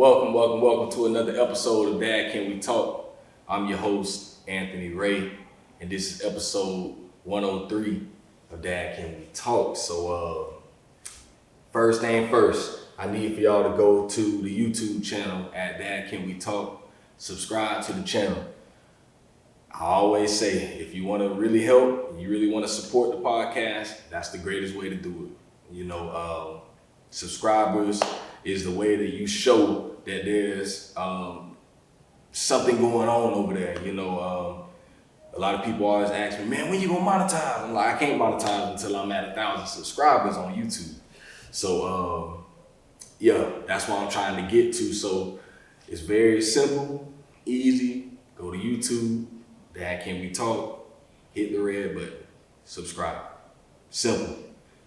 Welcome to another episode of Dad Can We Talk. I'm your host, Anthony Ray, and this is episode 103 of Dad Can We Talk. So, first thing first, I need for y'all to go to the YouTube channel at Dad Can We Talk. Subscribe to the channel. I always say, if you want to really help, you really want to support the podcast, that's the greatest way to do it. You know, subscribers is the way that you show that there's something going on over there. You know, a lot of people always ask me, man, when you gonna monetize? I'm like, I can't monetize until I'm at 1,000 subscribers on YouTube. So, yeah, that's what I'm trying to get to. So it's very simple, easy. Go to YouTube, Dad Can We Talk, hit the red button, subscribe. Simple.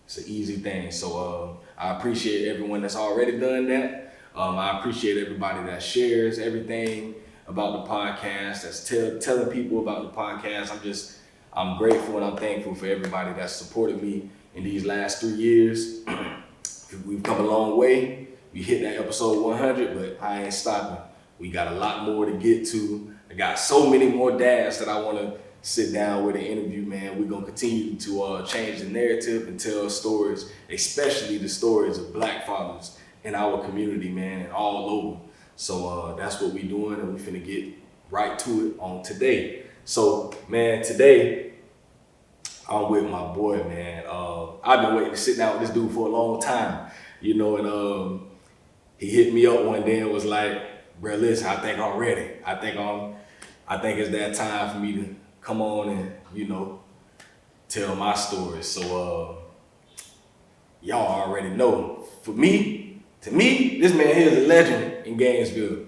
It's an easy thing. So I appreciate everyone that's already done that. I appreciate everybody that shares everything about the podcast, that's telling people about the podcast. I'm grateful and I'm thankful for everybody that's supported me in these last 3 years. We've come a long way. We hit that episode 100, but I ain't stopping. We got a lot more to get to. I got so many more dads that I want to sit down with and interview, man. We're going to continue to change the narrative and tell stories, especially the stories of Black fathers in our community, man, and all over. So that's what we're doing, and we're finna get right to it on today. So, man, today, I'm with my boy, man. I've been waiting to sit down with this dude for a long time, you know, and he hit me up one day and was like, bro, listen, I think I'm ready. I think it's that time for me to come on and, you know, tell my story. So, y'all already know. To me, this man here is a legend in Gainesville.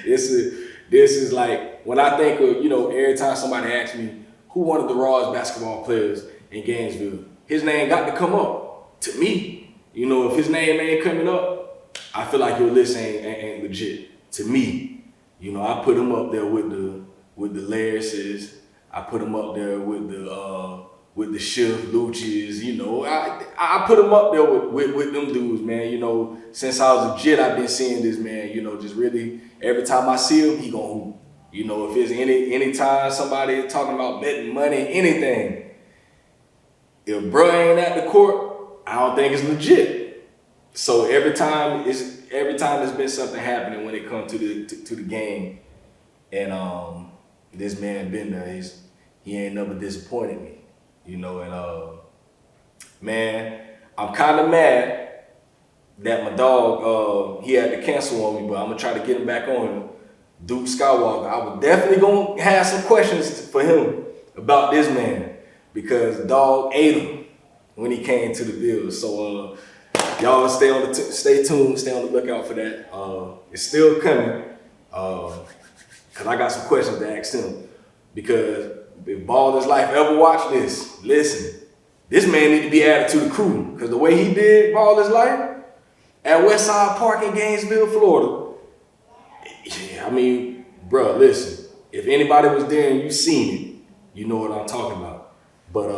This is like, when I think of, you know, every time somebody asks me who one of the rawest basketball players in Gainesville, his name got to come up. To me, you know, if his name ain't coming up, I feel like your list ain't legit. To me, you know, I put him up there with the Larises. I put him up there with the Shift Lucci's. You know, I put him up there with them dudes, man. You know, since I was a jit, I've been seeing this man. You know, just really every time I see him, he gonna hoop. You know, if it's any time somebody talking about betting money, anything, if bro ain't at the court, I don't think it's legit. So every time there's been something happening when it comes to the game, and this man been there, he ain't never disappointed me, you know. And man, I'm kind of mad that my dog he had to cancel on me, but I'm gonna try to get him back on. Duke Skywalker, I was definitely gonna have some questions for him about this man because the dog ate him when he came to the Bills. So y'all stay tuned, stay on the lookout for that. It's still coming, cause I got some questions to ask him. Because if Ball Is Life ever watch this, listen, this man need to be added to the crew. Cause the way he did Ball Is Life at Westside Park in Gainesville, Florida. Yeah, I mean, bro, listen, if anybody was there and you seen it, you know what I'm talking about. But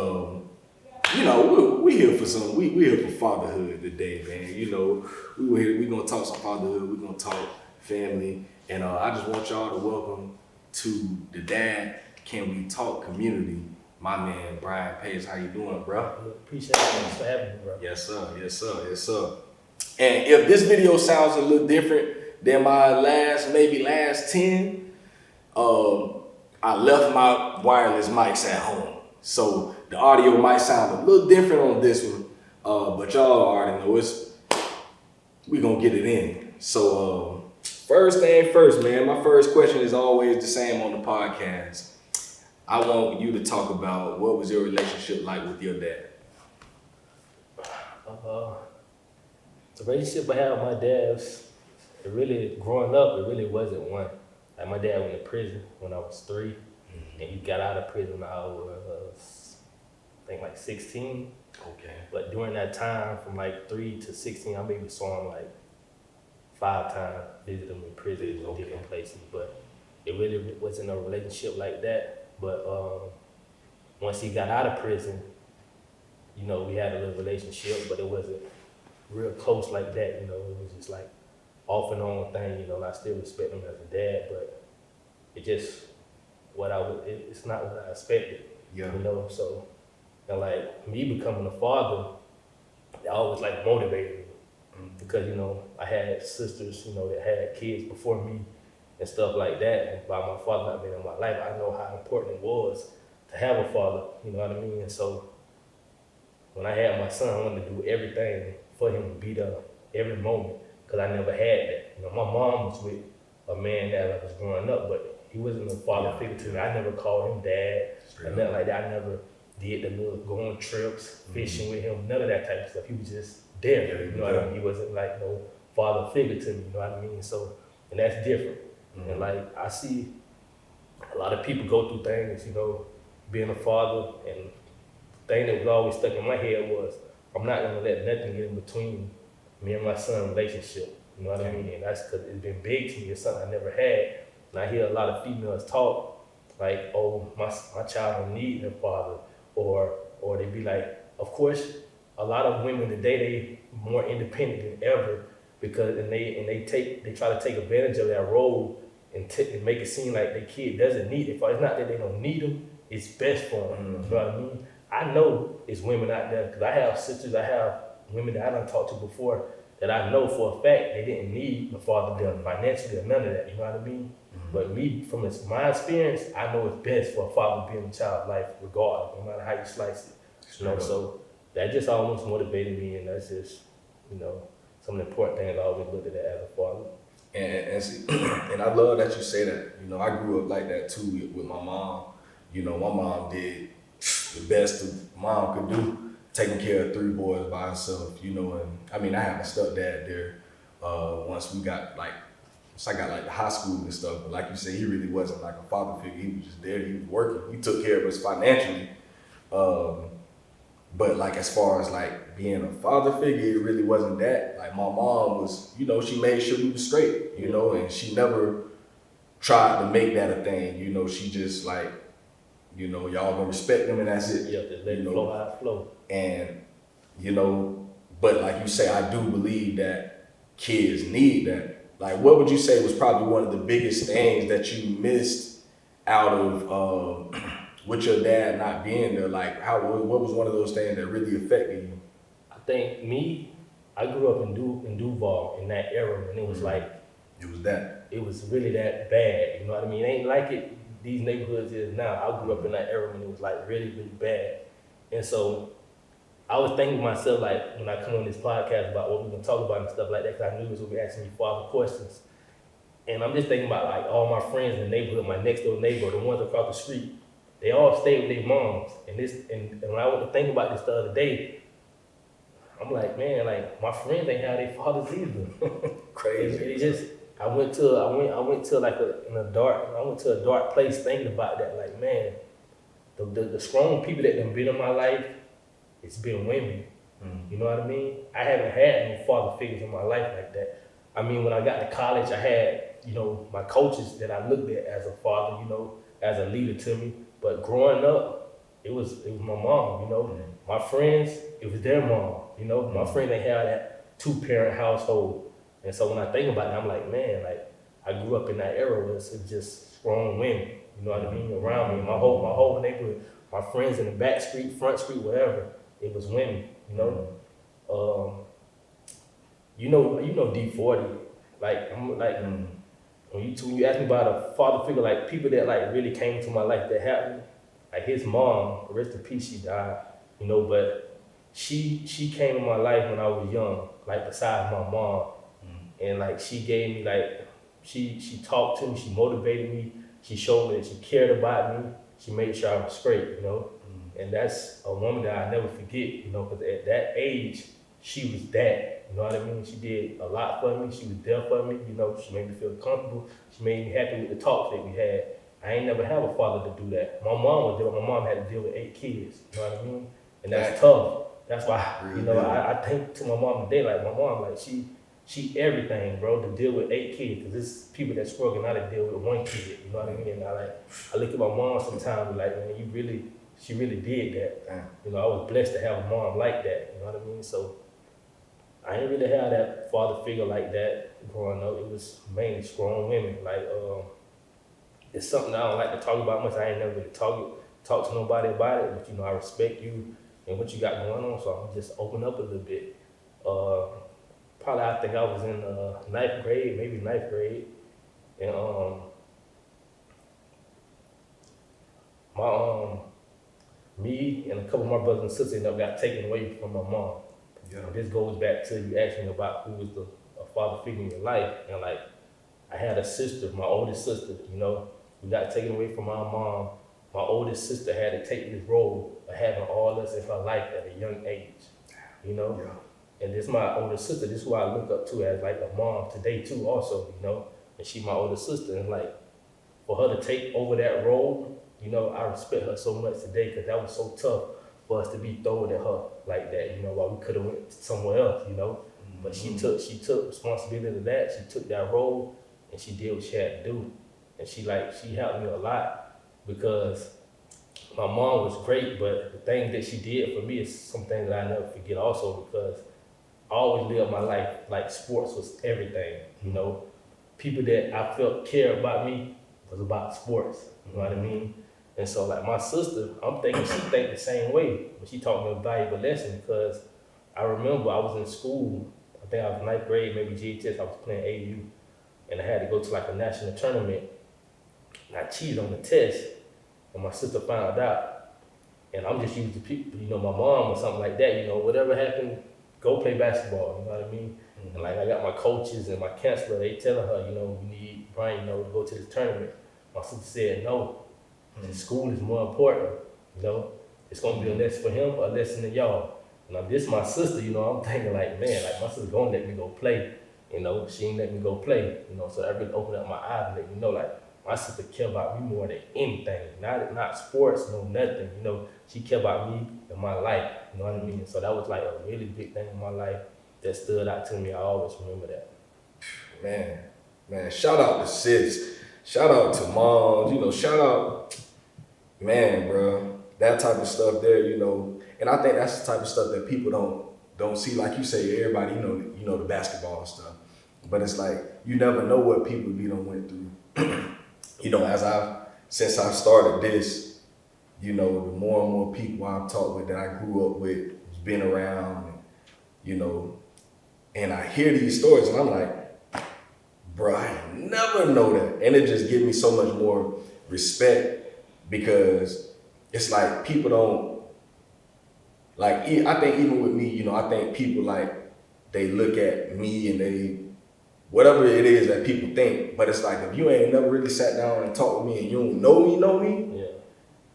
you know, we here for we here for fatherhood today, man. You know, we gonna talk some fatherhood, we gonna talk family, and I just want y'all to welcome to the Dad Can We Talk community, my man Brian Pace. How you doing, bro? Appreciate it for having me, bro. Yes, sir. And if this video sounds a little different than my last 10, I left my wireless mics at home. So the audio might sound a little different on this one, but y'all already know we gonna get it in. So first thing first, man, my first question is always the same on the podcast. I want you to talk about what was your relationship like with your dad? The relationship I had with my dad growing up, it really wasn't one. Like my dad went to prison when I was 3, and he got out of prison when I was, I think like 16. Okay. But during that time, from like 3 to 16, I maybe saw him like 5 times, visited him in prison in different places. But it really wasn't a relationship like that. But once he got out of prison, you know, we had a little relationship, but it wasn't real close like that. You know, it was just like off and on thing, you know, and I still respect him as a dad, but it just, it's not what I expected, Yeah. you know, so, and like, me becoming a father, it always like motivated me, because, you know, I had sisters, you know, that had kids before me and stuff like that, and by my father not being in my life, I know how important it was to have a father, you know what I mean, and so, when I had my son, I wanted to do everything for him to be there every moment, because I never had that. You know, my mom was with a man that I was growing up, but he wasn't a father figure to me. I never called him dad or nothing like that. I never did the little go on trips, fishing with him, none of that type of stuff. He was just there, you know what I mean? He wasn't like no father figure to me, you know what I mean? So, and that's different. And like, I see a lot of people go through things, you know, being a father, and the thing that was always stuck in my head was, I'm not gonna let nothing get in between me and my son's relationship. You know what I mean? And that's because it's been big to me. It's something I never had. And I hear a lot of females talk like, "Oh, my child don't need their father," or they be like, of course, a lot of women today they more independent than ever because they try to take advantage of that role and make it seem like their kid doesn't need it. It's not that they don't need them. It's best for them. You know what I mean? I know it's women out there because I have sisters, I have women that I done talked to before that I know for a fact they didn't need the father there financially or none of that, you know what I mean? But me, from my experience, I know it's best for a father to be in a child's life regardless, no matter how you slice it. You know, so that just almost motivated me, and that's just, you know, some of the important things I always looked at as a father. And see, and I love that you say that. You know, I grew up like that too with my mom. You know, my mom did the best a mom could do, taking care of 3 boys by herself, you know, and I mean, I had my stepdad there once we got like, once I got like to high school and stuff, but like you said, he really wasn't like a father figure. He was just there, he was working, he took care of us financially. But like as far as like being a father figure, it really wasn't that. Like my mom was, you know, she made sure we was straight, you know, and she never tried to make that a thing, you know, she just like, you know, y'all gonna respect them and that's it. Yeah, just let it flow how it flow. And, you know, but like you say, I do believe that kids need that. Like, what would you say was probably one of the biggest things that you missed out of with your dad not being there? Like, what was one of those things that really affected you? I think I grew up in Duval in that era, and it was like, it was really that bad, you know what I mean? It ain't like it these neighborhoods is now. I grew up in that era when it was like really, really bad. And so I was thinking to myself, like, when I come on this podcast about what we're gonna talk about and stuff like that, because I knew this would be asking me father questions. And I'm just thinking about like all my friends in the neighborhood, my next door neighbor, the ones across the street, they all stay with their moms. And when I went to think about this the other day, I'm like, man, like my friends ain't have their fathers either. Crazy. It just, I went to a dark place thinking about that. Like, man, the strong people that done been in my life, it's been women. You know what I mean? I haven't had no father figures in my life like that. I mean, when I got to college, I had, you know, my coaches that I looked at as a father, you know, as a leader to me. But growing up, it was my mom, you know. My friends, it was their mom, you know. My friends, they had that 2-parent household. And so when I think about it, I'm like, man, like I grew up in that era where it's just strong women, you know what I mean, around me. My whole neighborhood, my friends in the back street, front street, whatever, it was women, you know. You know D40. Like I'm like when you ask me about a father figure, like people that like really came to my life that helped me, like his mom, rest in peace, she died, you know, but she came in my life when I was young, like besides my mom. And like she gave me like she talked to me, she motivated me, she showed me that she cared about me, she made sure I was straight, you know. And that's a woman that I never forget, you know, because at that age, she was that, you know what I mean? She did a lot for me, she was there for me, you know, she made me feel comfortable, she made me happy with the talks that we had. I ain't never have a father to do that. My mom was there, my mom had to deal with 8 kids, you know what I mean? And that's tough. That's why, you know, I think to my mom today, like my mom, like she everything, bro, to deal with 8 kids, because there's people that struggle now to deal with 1 kid, you know what I mean? And I look at my mom sometimes and like, man, she really did that. You know, I was blessed to have a mom like that, you know what I mean? So I ain't really had that father figure like that growing up. It was mainly strong women. Like, it's something I don't like to talk about much. I ain't never really talk to nobody about it, but I respect you and what you got going on, so I'm just open up a little bit. Probably I think I was in ninth grade, maybe ninth grade, and my me and a couple of my brothers and sisters got taken away from my mom. Yeah. This goes back to you asking about who was a father figure in your life, and like I had a sister, my oldest sister. We got taken away from our mom. My oldest sister had to take this role of having all us in her life at a young age. Yeah. And this my older sister. This is who I look up to as like a mom today too. Also, and she my older sister, and like for her to take over that role, I respect her so much today because that was so tough for us to be thrown at her like that. While we could have went somewhere else. But she took responsibility of that. She took that role and she did what she had to do, and she helped me a lot because my mom was great, but the thing that she did for me is something that I never forget also because I always lived my life like sports was everything. People that I felt cared about me was about sports. You know what I mean? And so like my sister, I'm thinking she think the same way, but she taught me a valuable lesson because I remember I was in school, I think I was ninth grade, maybe GHS, I was playing AU, and I had to go to like a national tournament, and I cheated on the test, and my sister found out, and I'm just used to people, my mom or something like that, whatever happened, go play basketball, you know what I mean? And like I got my coaches and my counselor, they telling her, we need Brian, to go to this tournament. My sister said no. School is more important, It's gonna be a lesson for him or a lesson to y'all. And this my sister, I'm thinking like, man, like my sister gonna let me go play, she ain't let me go play, so that really opened up my eyes and let me know like my sister care about me more than anything. Not sports, no nothing, she care about me and my life, you know what I mean? So that was like a really big thing in my life that stood out to me. I always remember that. Man, shout out to sis. Shout out to moms, shout out, man, bro. That type of stuff there, and I think that's the type of stuff that people don't see. Like you say, everybody, the basketball and stuff. But it's like you never know what people done went through. Since I started this, the more and more people I've talked with that I grew up with, been around, and I hear these stories and I'm like, bro, I never know that. And it just gives me so much more respect because it's like people don't, like, I think even with me, I think people like, they look at me and they, whatever it is that people think, but it's like, if you ain't never really sat down and talked with me and you don't know me, Yeah.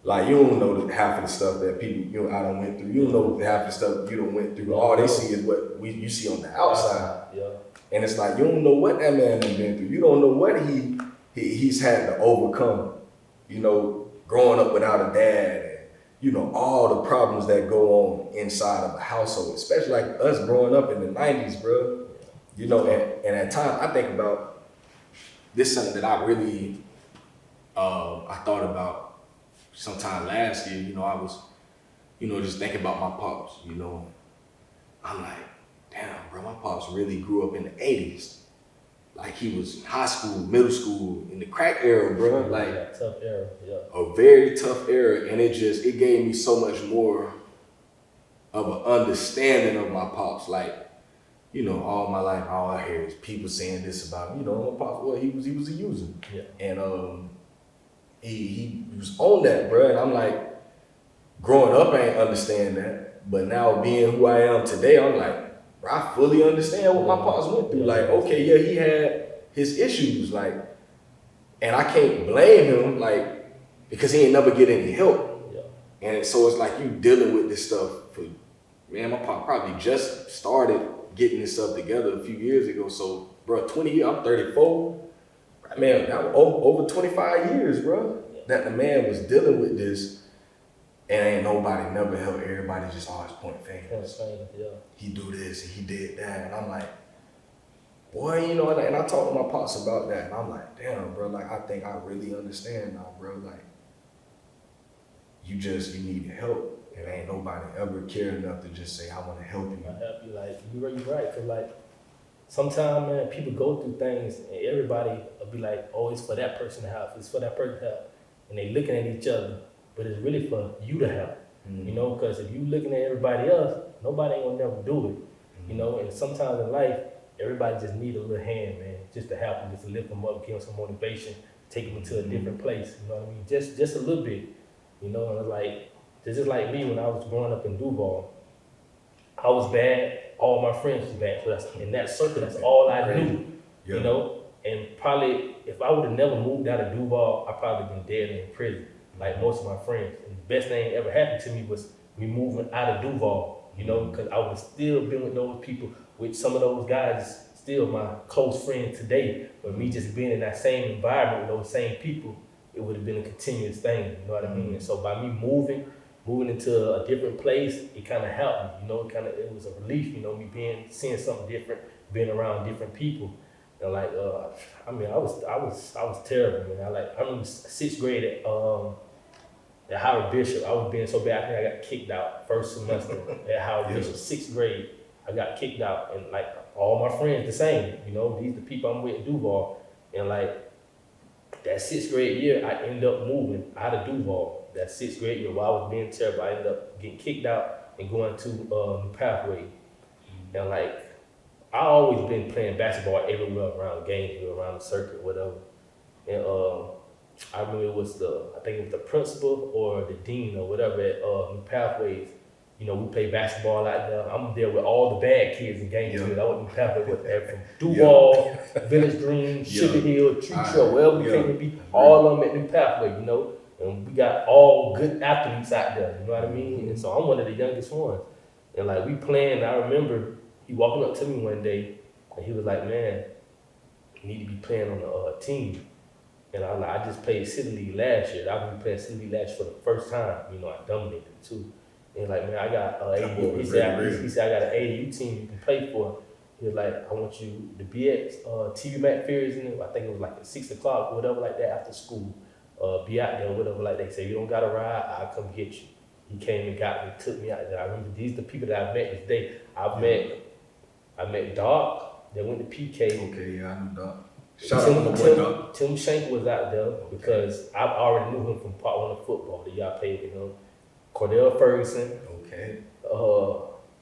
like you don't know half of the stuff that people, I done went through. You don't know half the stuff you done went through. All they see is what you see on the outside. Yeah. And it's like, you don't know what that man has been through. You don't know what he's had to overcome, growing up without a dad and, all the problems that go on inside of a household, especially like us growing up in the 90s, bro. And at times I think about this, something that I really, I thought about sometime last year. I was, just thinking about my pops, I'm like, damn, bro, my pops really grew up in the 80s. Like he was in high school, middle school, in the crack era, bro. Like yeah, tough era, yeah. A very tough era. And it gave me so much more of an understanding of my pops. Like, all my life, all I hear is people saying this about me. My pops, well, he was a user. Yeah. And he was on that, bro. And I'm like, growing up, I ain't understand that. But now being who I am today, I'm like, bro, I fully understand what my pops went through. Like, okay, yeah, he had his issues, like, and I can't blame him, like, because he ain't never get any help. Yeah. And so it's like you dealing with this stuff for, man, my pop probably just started getting this stuff together a few years ago. So, bro, 20 years, I'm 34. Man, that was over 25 years, bro, that the man was dealing with this. And ain't nobody never helped. Everybody just always point fingers. Yeah. He do this and he did that. And I'm like, boy, and I talked to my pops about that. And I'm like, damn, bro, like, I think I really understand now, bro. Like, you needed help. And ain't nobody ever cared enough to just say, I want to help you. I help you, like, you're right, cause like, sometimes, man, people go through things and everybody will be like, oh, it's for that person to help, it's for that person to help. And they looking at each other, but it's really for you to help. You know, because if you looking at everybody else, nobody ain't gonna never do it. You know, and sometimes in life, everybody just need a little hand, man, just to help them, just to lift them up, give them some motivation, take them to a different place. You know what I mean? Just a little bit. You know, and like, just like me when I was growing up in Duval, I was bad. All my friends was bad. So that's in that circle. That's all I knew. Yeah. You know, and probably if I would have never moved out of Duval, I probably been dead and in prison, like most of my friends. And the best thing ever happened to me was me moving out of Duval. You know, because I would have still been with those people, with some of those guys still my close friends today. But me just being in that same environment with those same people, it would have been a continuous thing. You know what I mean? And so by me moving into a different place, it kind of helped me. You know, it was a relief. You know, me seeing something different, being around different people. And like, I mean, I was terrible, man. I remember 6th grade at Howard Bishop. I was being so bad, I think I got kicked out first semester at Howard Bishop. 6th grade, I got kicked out, and like all my friends the same. You know, these the people I'm with in Duval, and like that 6th grade year, I ended up moving out of Duval. That 6th grade year, while I was being terrible, I ended up getting kicked out and going to New Pathway. And like, I always been playing basketball everywhere around Gainesville, around the circuit, whatever. And I remember I think it was the principal or the dean or whatever at New Pathways. You know, we play basketball out there. I'm there with all the bad kids in Gainesville. Yeah. I went to New Pathway with from Duval, Village Green, Sugar Hill, Tree Trail, wherever we came to be, all of them at New Pathway, you know. And we got all good athletes out there, you know what I mean? And so I'm one of the youngest ones. And like we playing, I remember he walking up to me one day and he was like, man, you need to be playing on a team. And I was like, I just played City League last year. I was playing City League last year for the first time. You know, I dominated too. And like, man, I got AAU. He said, I got an AAU team you can play for. He was like, I want you to be at TV Mac Fairs, I think it was like at 6 o'clock or whatever like that after school. Be out there or whatever like they say, you don't got to ride, I'll come get you. He came and got me, took me out there. I remember these the people that I've met this day. I met Doc that went to PK. Okay, yeah, I know Doc. Shout out to my boy Doc. Tim Shank was out there because I already knew him from part 1 of football that y'all played with him. Cordell Ferguson. Okay.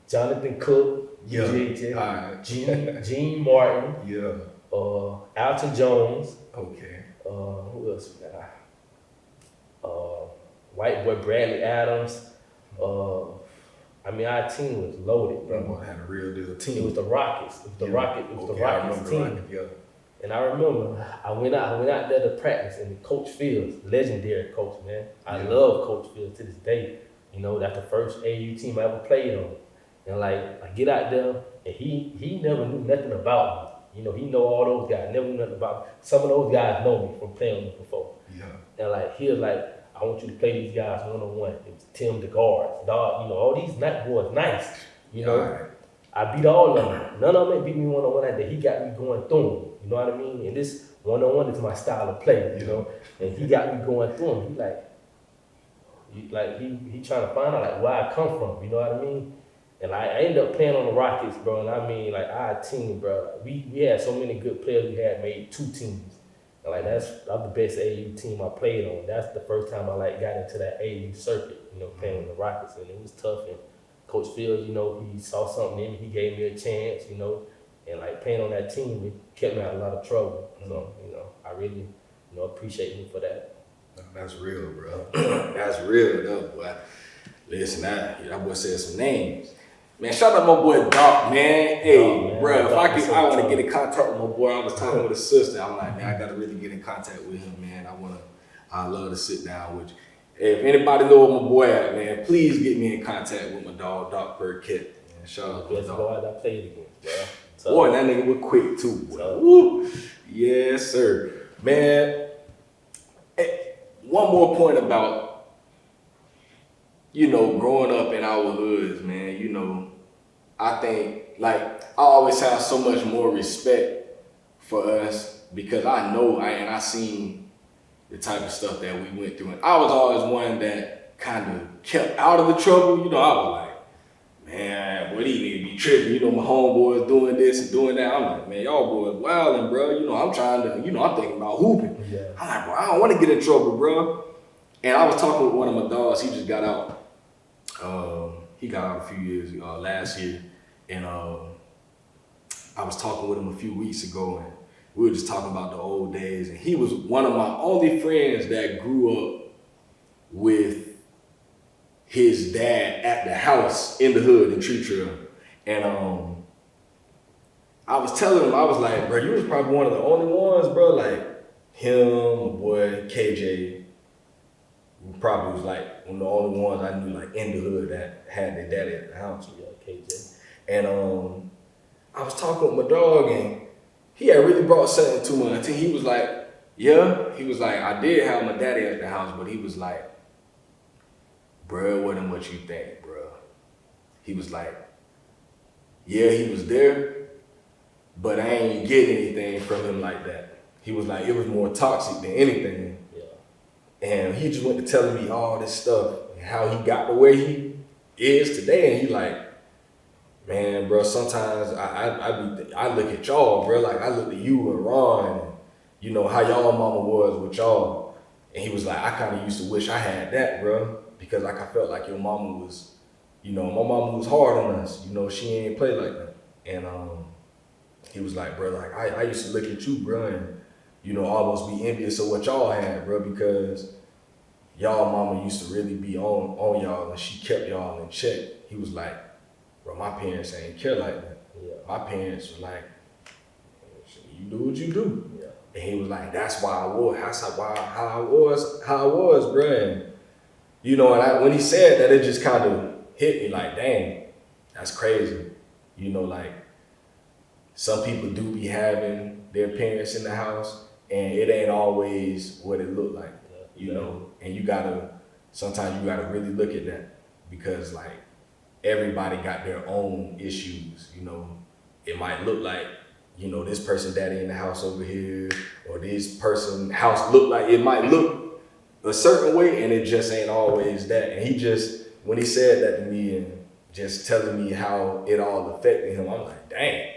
Jonathan Cook. Yeah. JJ. All right. Gene Martin. Yeah. Alton Jones. Okay. Who else we got? White boy Bradley Adams. I mean, our team was loaded, bro. We had a real deal team. It was the Rockets. It was the Rockets team. Yeah. And I remember I went out there to practice, and Coach Fields, legendary coach, man. I love Coach Fields to this day. You know, that's the first AU team I ever played on. And like, I get out there, and he never knew nothing about me. You know, he know all those guys, never knew nothing about me. Some of those guys know me from playing with me before. Yeah. And like, he was like, I want you to play these guys one-on-one. It was Tim the guards, Dog, you know, all these night boys, nice. You know, right. I beat all of them. None of them beat me one-on-one like that. He got me going through them. You know what I mean? And this one-on-one is my style of play, you know? And he got me going through them. He trying to find out like where I come from, you know what I mean? And I ended up playing on the Rockets, bro. And I mean, like, our team, bro, we had so many good players. We had made 2 teams. And like, that's the best AAU team I played on. That's the first time I like got into that AAU circuit, you know, playing on the Rockets. And it was tough. And Coach Fields, you know, he saw something in me. He gave me a chance, you know. And like, playing on that team, it kept me out of a lot of trouble. So, you know, I really, you know, appreciate him for that. That's real, bro. That's real, though, boy. Listen, that boy said some names. Man, shout out my boy Doc, man. Hey, bro, if I want to get in contact with my boy. I was talking with his sister. I'm like, man, I got to really get in contact with him, man. I love to sit down with you. If anybody know where my boy at, man, please get me in contact with my dog, Doc Burkett. Shout out to Doc. Boy, I played again, bro. So, boy, that nigga was quick too, boy. Woo. Yes, sir. Man, one more point about, you know, growing up in our hoods, man, you know, I think, like, I always have so much more respect for us because I know and I seen the type of stuff that we went through. And I was always one that kind of kept out of the trouble, you know, I was like, man, boy, these need to be tripping. You know, my homeboys doing this and doing that. I'm like, man, y'all boys wildin', bro. You know, I'm trying to, you know, I'm thinking about hooping. Yeah. I'm like, bro, I don't want to get in trouble, bro. And I was talking with one of my dogs. He just got out. He got out a few years last year, and I was talking with him a few weeks ago, and we were just talking about the old days. And he was one of my only friends that grew up with his dad at the house in the hood in Tree Trail. And I was telling him, I was like, bro, you was probably one of the only ones, bro, like him, my boy, KJ, probably was like one of the only ones I knew like in the hood that had their daddy at the house. Yeah, KJ. And I was talking with my dog, and he had really brought something to me. Until he was like, yeah, he was like, I did have my daddy at the house, but he was like, bro, it wasn't what you think, bro. He was like, yeah, he was there, but I ain't get anything from him like that. He was like, it was more toxic than anything. Yeah. And he just went to telling me all this stuff, and how he got to where he is today. And he like, man, bro, sometimes I look at y'all, bro, like I look at you and Ron, and you know, how y'all mama was with y'all. And he was like, I kind of used to wish I had that, bro, because like I felt like your mama was, you know, my mama was hard on us. You know, she ain't play like that. And he was like, bro, like I used to look at you, bro, and you know, almost be envious of what y'all had, bro, because y'all mama used to really be on y'all, and she kept y'all in check. He was like, bro, my parents ain't care like that. Yeah. My parents were like, you do what you do. Yeah. And he was like, that's why I was, how I was, bro. And, you know, and when he said that, it just kind of hit me like, dang, that's crazy. You know, like, some people do be having their parents in the house, and it ain't always what it looked like, you know. And sometimes you gotta really look at that, because like, everybody got their own issues, you know. It might look like, you know, this person daddy in the house over here, or this person house look like, it might look a certain way, and it just ain't always that. And he just, when he said that to me and just telling me how it all affected him, I'm like, dang,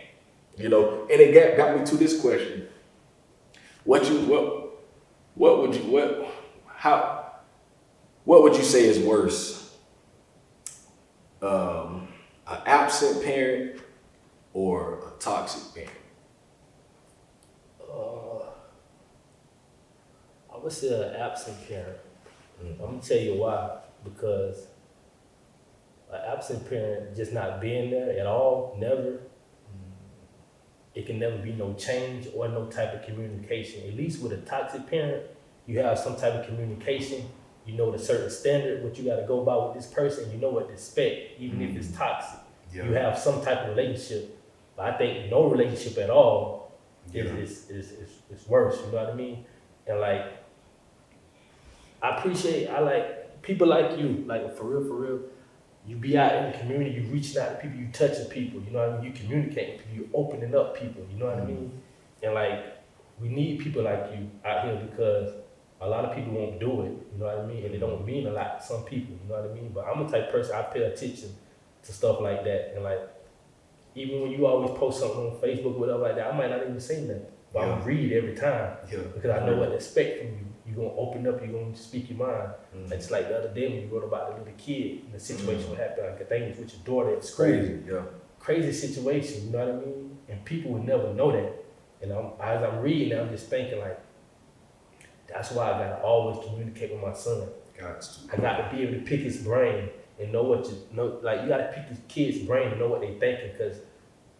you know. And it got me to this question: what would you say is worse, an absent parent or a toxic parent? I would say an absent parent. I'm gonna tell you why. Because an absent parent just not being there at all, never. It can never be no change or no type of communication. At least with a toxic parent, you have some type of communication. You know the certain standard, what you got to go by with this person. You know what to expect, even if it's toxic. Yeah. You have some type of relationship. But I think no relationship at all is worse. You know what I mean? And like, I like people like you, like for real. You be out in the community, you reaching out to people, you touching people, you know what I mean? You communicating with people, you opening up people, you know what I mean? And like, we need people like you out here, because a lot of people won't do it, you know what I mean? And it don't mean a lot to some people, you know what I mean? But I'm the type of person, I pay attention to stuff like that. And like, even when you always post something on Facebook or whatever like that, I might not even say nothing, but I'm gonna read every time, because I know what to expect from you. You're gonna open up, you're gonna speak your mind. It's like the other day when you wrote about the little kid and the situation what happened, like I think it was with your daughter at school. Crazy, Crazy situation, you know what I mean? And people would never know that. And as I'm reading it, I'm just thinking like, that's why I gotta always communicate with my son. I got to be able to pick his brain and know what you know. Like, you gotta pick the kid's brain and know what they thinking, because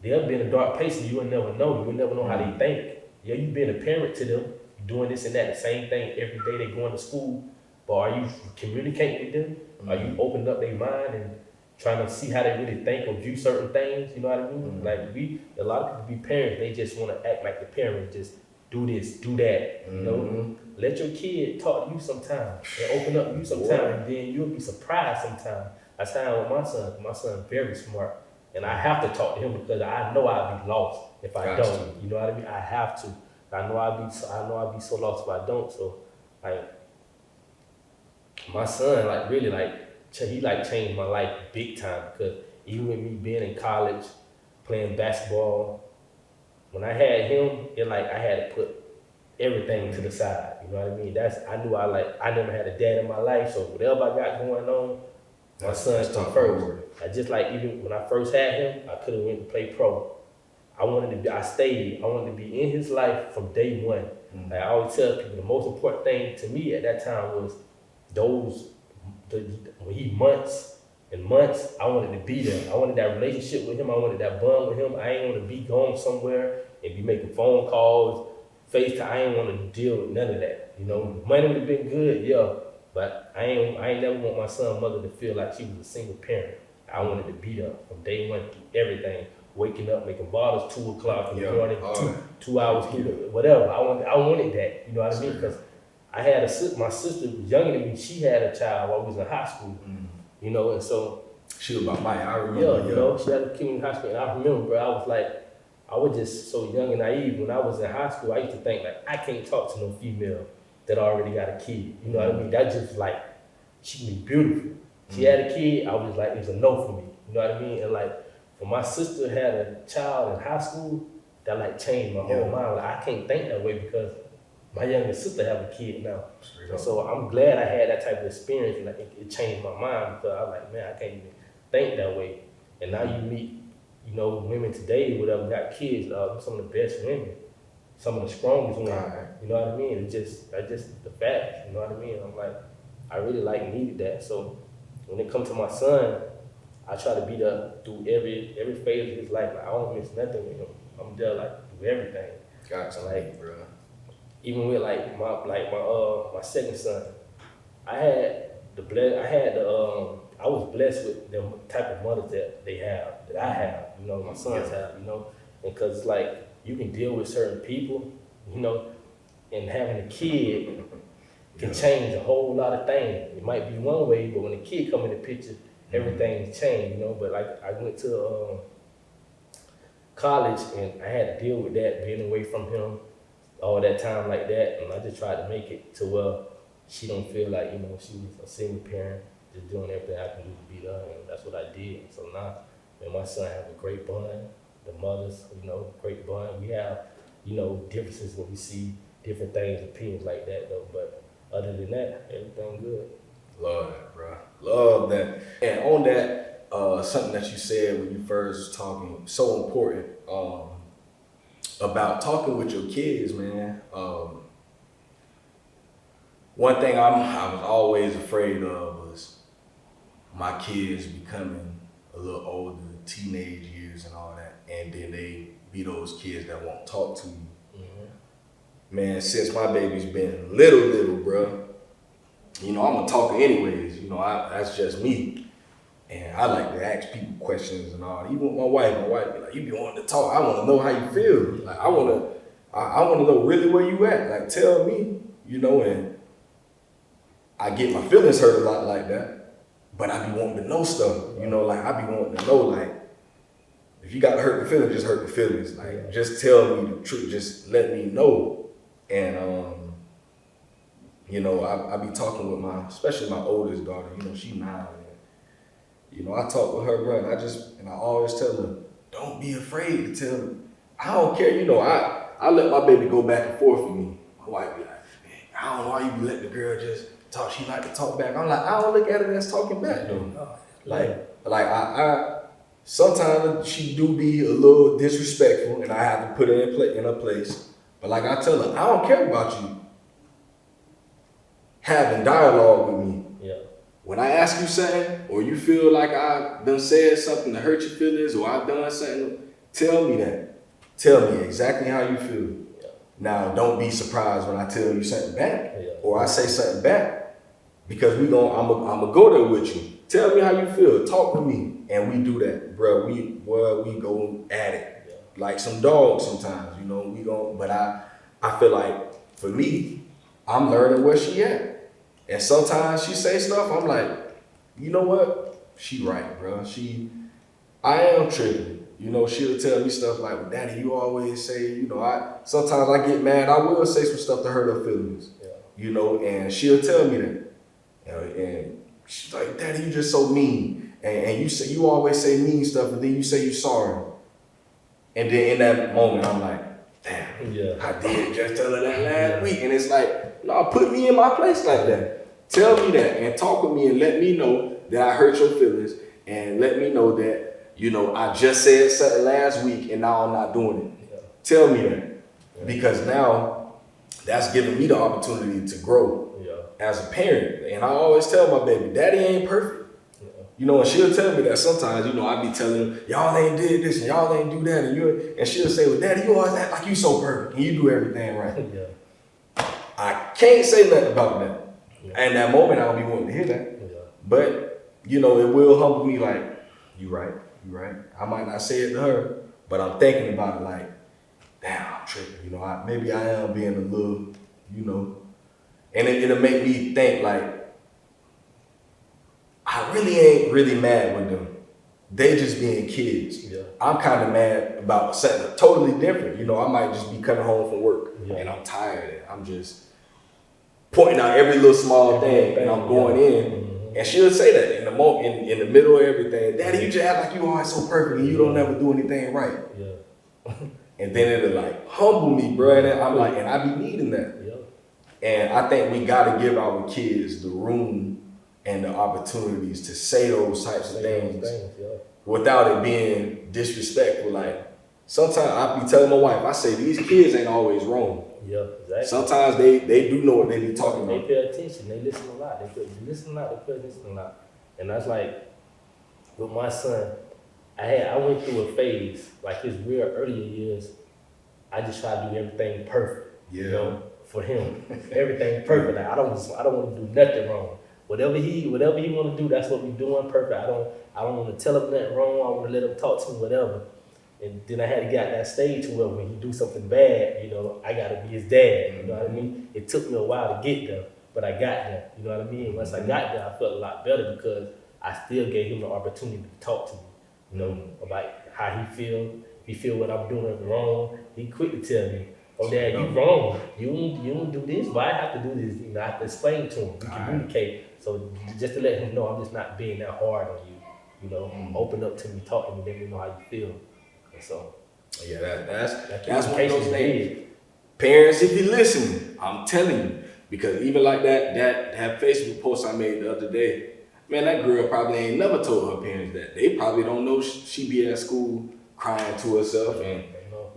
they'll be in a dark place and you will never know. You will never know how they think. Yeah, you being a parent to them, doing this and that, the same thing every day they going to school, but are you communicating with them? Are you opening up their mind and trying to see how they really think or view certain things? You know what I mean? Like, a lot of people be parents, they just want to act like the parent, just do this, do that. You know, let your kid talk to you sometime and open up to you sometime, and then you'll be surprised sometime. That's how I am with my son. My son's very smart, and I have to talk to him, because I know I'll be lost if I don't. You know what I mean? I have to. I know I'd be so lost if I don't. So, like, my son, like, really, like, he, like, changed my life big time because even with me being in college, playing basketball, when I had him, it, like, I had to put everything to the side, you know what I mean? I never had a dad in my life, so whatever I got going on, my son come first. I just, like, even when I first had him, I could have went to play pro. I wanted to be in his life from day one. Mm. Like I always tell people, the most important thing to me at that time was when he months and months, I wanted to be there. I wanted that relationship with him. I wanted that bond with him. I ain't want to be going somewhere and be making phone calls, FaceTime. I ain't want to deal with none of that. You know, money would have been good, yeah, but I ain't never want my son's mother to feel like she was a single parent. I wanted to be there from day one through everything. Waking up, making bottles 2 o'clock in the morning, 2 hours, whatever. I wanted that. You know what I mean? Because I had my sister was younger than me. She had a child while I was in high school. You know, and so she was about mine. I remember. Yeah, you know, she had a kid in high school, and I remember, bro. I was just so young and naive. When I was in high school, I used to think like I can't talk to no female that already got a kid. You know what I mean? That just like she was beautiful. She had a kid. I was like, it was a no for me. You know what I mean? And like, when my sister had a child in high school, that like changed my whole mind. Like, I can't think that way because my younger sister have a kid now. And so I'm glad I had that type of experience, and like it changed my mind because I was like, man, I can't even think that way. And now you meet, you know, women today, whatever, got kids, some of the best women, some of the strongest women. You know what I mean? It's just the fact. You know what I mean? I'm like, I really needed that. So when it comes to my son, I try to be there through every phase of his life. Like, I don't miss nothing with him. I'm there like through everything. Gotcha, like, bro. Even with my second son, I was blessed with the type of mothers that I have, you know, my sons have, you know, and cause like you can deal with certain people, you know, and having a kid can change a whole lot of things. It might be one way, but when a kid come in the picture, everything's changed, you know. But like I went to college and I had to deal with that, being away from him all that time like that, and I just tried to make it to where she don't feel like, you know, she was a single parent, just doing everything I can do to be there, and that's what I did. So now, me and my son have a great bond. The mothers, you know, great bond. We have, you know, differences when we see different things, opinions like that though. But other than that, everything good. Love that, bro. Love that. And on that, something that you said when you first was talking, so important, about talking with your kids, man. One thing I was always afraid of was my kids becoming a little older, teenage years and all that, and then they be those kids that won't talk to you. Man, since my baby's been little, bro, you know, I'm a talker anyways. You know, that's just me. And I like to ask people questions and all. Even with my wife be like, you be wanting to talk. I want to know how you feel. Like, I want to know really where you at. Like, tell me, you know, and I get my feelings hurt a lot like that. But I be wanting to know stuff, you know, like I be wanting to know, like, if you got to hurt the feelings, just hurt the feelings. Like, just tell me the truth. Just let me know. And, you know, I be talking with especially my oldest daughter, you know, she 9. You know, I talk with her, bro, and I always tell her, don't be afraid to tell me. I don't care, you know, I let my baby go back and forth with me. My wife be like, man, I don't know why you be letting the girl just talk. She like to talk back. I'm like, I don't look at it as talking back, though. Like I sometimes she do be a little disrespectful, and I have to put her in her place. But like I tell her, I don't care about you having dialogue with me. Yeah. When I ask you something, or you feel like I done said something to hurt your feelings, or I've done something, tell me that. Tell me exactly how you feel. Yeah. Now, don't be surprised when I tell you something back, Yeah. or I say something back, because I'm gonna go there with you. Tell me how you feel. Talk to me, and we do that, bro. We go at it like some dogs sometimes, you know. But I feel like for me, I'm learning where she at. And sometimes she say stuff, I'm like, you know what? She right, bro. I am tripping. You know, she'll tell me stuff like, well, Daddy, you always say, you know, sometimes I get mad, I will say some stuff to hurt her feelings. Yeah. You know, and she'll tell me that. And she's like, Daddy, you just so mean. And you always say mean stuff, and then you say you're sorry. And then in that moment, I'm like, damn, I did just tell her that last week. And it's like, no, put me in my place like that. Tell me that and talk with me and let me know that I hurt your feelings and let me know that, you know, I just said something last week and now I'm not doing it. Yeah. Tell me that. Because now that's giving me the opportunity to grow as a parent. And I always tell my baby, Daddy ain't perfect. You know, and she'll tell me that sometimes, you know, I be telling her, y'all ain't did this and y'all ain't do that. And she'll say, well, Daddy, you always act like you so perfect and you do everything right. I can't say nothing about that. And that moment, I don't be wanting to hear that. But, you know, it will humble me like, you right. I might not say it to her, but I'm thinking about it like, damn, I'm tripping. You know, maybe I am being a little, you know, and it'll make me think like, I really ain't really mad with them. They just being kids. Yeah. I'm kind of mad about something totally different. You know, I might just be coming home from work and I'm tired and I'm just pointing out every little small thing and I'm going in. And she'll say that in the moment, in the middle of everything. Daddy, you just act like you always so perfect and you don't ever do anything right. Yeah. And then it'll like humble me, bro. And I'm like, and I be needing that. Yeah. And I think we gotta give our kids the room and the opportunities to say those types of things without it being disrespectful. Like sometimes I be telling my wife, I say these kids ain't always wrong. Yeah, exactly. Sometimes they do know what they be talking about. They pay attention. They listen a lot. They listen a lot. They pay attention a lot. And that's like with my son. I went through a phase like his real earlier years. I just try to do everything perfect. Yeah. You know, for him, everything perfect. Like, I don't want to do nothing wrong. Whatever he want to do, that's what we doing perfect. I don't want to tell him nothing wrong. I want to let him talk to me, whatever. And then I had to get to that stage where when he do something bad, you know, I gotta be his dad. You know what I mean? It took me a while to get there, but I got there. You know what I mean? Once I got there, I felt a lot better because I still gave him the opportunity to talk to me. You know, about how he feel. If he feel what I'm doing wrong, he quick to tell me, oh, Dad, you wrong. You don't do this, but I have to do this. You know, I have to explain to him. We communicate. So just to let him know I'm just not being that hard on you. You know, open up to me, talk to me, let me know how you feel. And so, yeah, that's one of those things. Parents, if you're listening, I'm telling you, because even like that Facebook post I made the other day, man, that girl probably ain't never told her parents that. They probably don't know she be at school crying to herself. And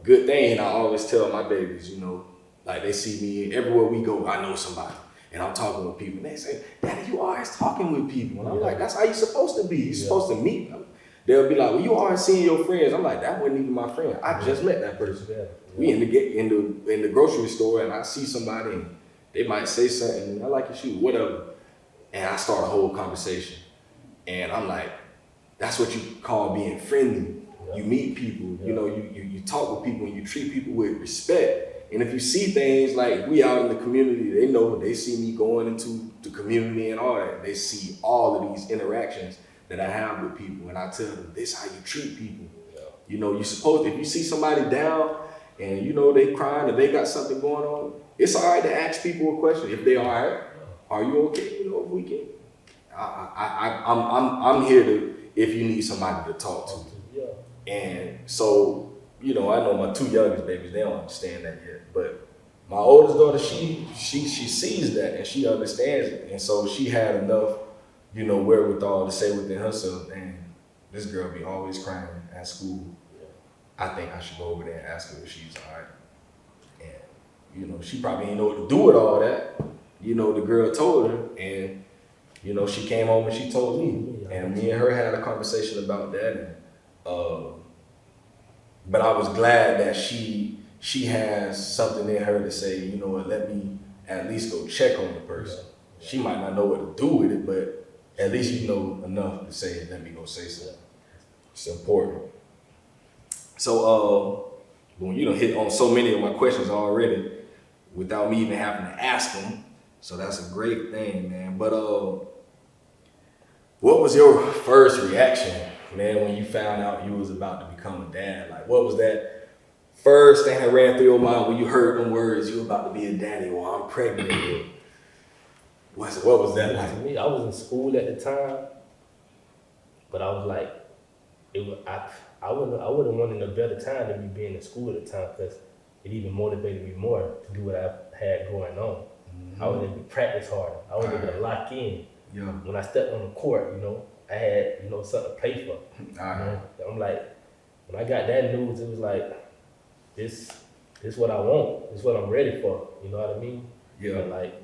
good thing, and I always tell my babies, you know, like they see me everywhere we go, I know somebody. And I'm talking with people, and they say, Daddy, you always talking with people. And I'm like, that's how you're supposed to be. You're supposed to meet them. They'll be like, well, you always seeing your friends. I'm like, that wasn't even my friend. I just met that person. We in the grocery store, and I see somebody, and they might say something, I like your shoes, whatever. And I start a whole conversation. And I'm like, that's what you call being friendly. You meet people, you know, you talk with people, and you treat people with respect. And if you see things like we out in the community, they know, they see me going into the community and all that. They see all of these interactions that I have with people. And I tell them, this is how you treat people. Yeah. You know, you supposed, if you see somebody down and you know they crying or they got something going on, it's all right to ask people a question. If they all right, are you okay? You know, if we can. I'm here to, if you need somebody to talk to. Yeah. And so, you know, I know my two youngest babies, they don't understand that yet. But my oldest daughter, she sees that and she understands it. And so she had enough, you know, wherewithal to say within herself, and this girl be always crying at school. I think I should go over there and ask her if she's all right. And, you know, she probably didn't know what to do with all that. You know, the girl told her, and, you know, she came home and she told me. And me and her had a conversation about that. And, but I was glad that she has something in her to say, you know what, let me at least go check on the person. Yeah. She might not know what to do with it, but at least you know enough to say, let me go say something. It's important. So, when you don't hit on so many of my questions already without me even having to ask them, so that's a great thing, man. But what was your first reaction, man, when you found out you was about to become a dad? Like, what was that first thing that ran through your mind when you heard them words, you about to be a daddy, or I'm pregnant, or What was that To like? me, I was in school at the time, but I was like, I would have wanted a better time than me being in school at the time because it even motivated me more to do what I had going on. I was able to practice harder. I was able to lock in. Yeah. When I stepped on the court, I had, something to play for. I'm like, when I got that news, it was like, this what I want. This what I'm ready for. You know what I mean? Yeah. And like,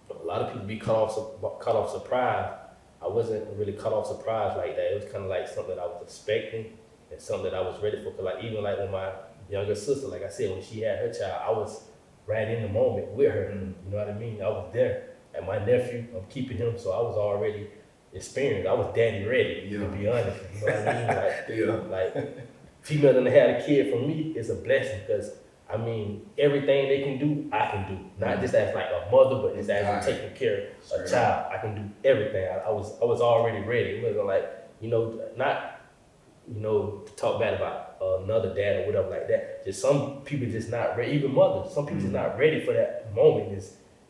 a lot of people be caught off surprise. I wasn't really caught off surprise like that. It was kind of like something that I was expecting and something that I was ready for. Cause like even like when my younger sister, like I said, when she had her child, I was right in the moment with her. You know what I mean? I was there. And my nephew, I'm keeping him, so I was already experienced. I was daddy ready, to be honest. You know what I mean? Like female done had a kid for me is a blessing because I mean, everything they can do, I can do. Not just as like a mother, but just as taking care of a child. I can do everything. I was already ready. It wasn't like, not, to talk bad about another dad or whatever like that. Just some people just not ready, even mothers, some people just not ready for that moment.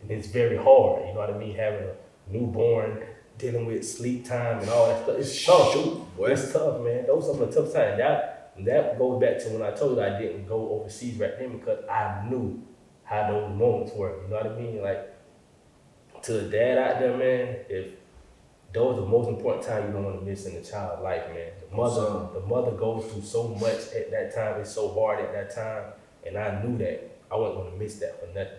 And it's very hard, you know what I mean? Having a newborn, dealing with sleep time and all that stuff. It's tough. It's tough, man. Those are some of the tough times. That goes back to when I told you I didn't go overseas right then because I knew how those moments were. You know what I mean? Like, to a dad out there, man, if those are the most important time you don't want to miss in a child's life, man. The mother goes through so much at that time. It's so hard at that time. And I knew that. I wasn't going to miss that for nothing.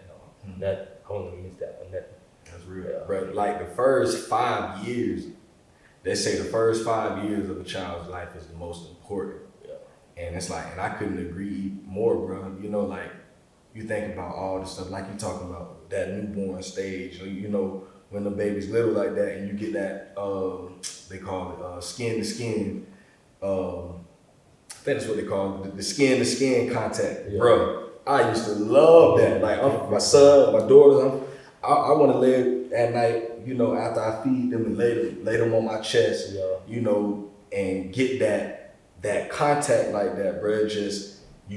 Nothing. I wasn't going to miss that for nothing. That's real. Yeah. But like the first 5 years, they say the first 5 years of a child's life is the most important. And it's like, and I couldn't agree more, bro. Like, you think about all the stuff, like you talking about that newborn stage, when the baby's little like that and you get that, they call it skin to skin, I think that's what they call it, the skin to skin contact, bro. I used to love that. Like, my son, my daughters, I want to lay at night, after I feed them and lay them on my chest, and get that contact like that, bro.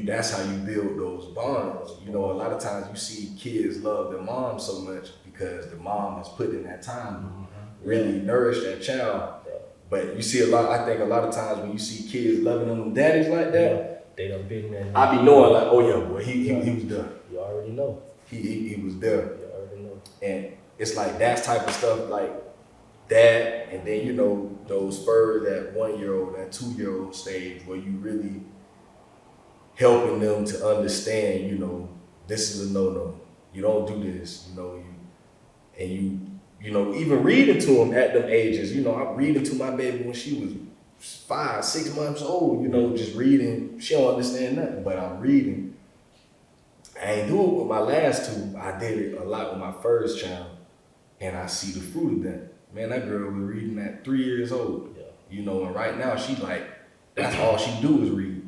That's how you build those bonds. A lot of times you see kids love their mom so much because the mom has put in that time to really nourish that child. But you see I think a lot of times when you see kids loving them daddies like that, they done been there. I be knowing like, oh yeah, boy, he was there. You already know. He was there. You already know. And it's like that type of stuff, like that, and then those further that 1-year-old, that 2-year-old stage where you really helping them to understand, this is a no-no. You don't do this, even reading to them at them ages. I'm reading to my baby when she was 5, 6 months old, just reading. She don't understand nothing, but I'm reading. I ain't do it with my last two. I did it a lot with my first child, and I see the fruit of that. Man, that girl was reading at 3 years old. And right now she like, that's all she do is read.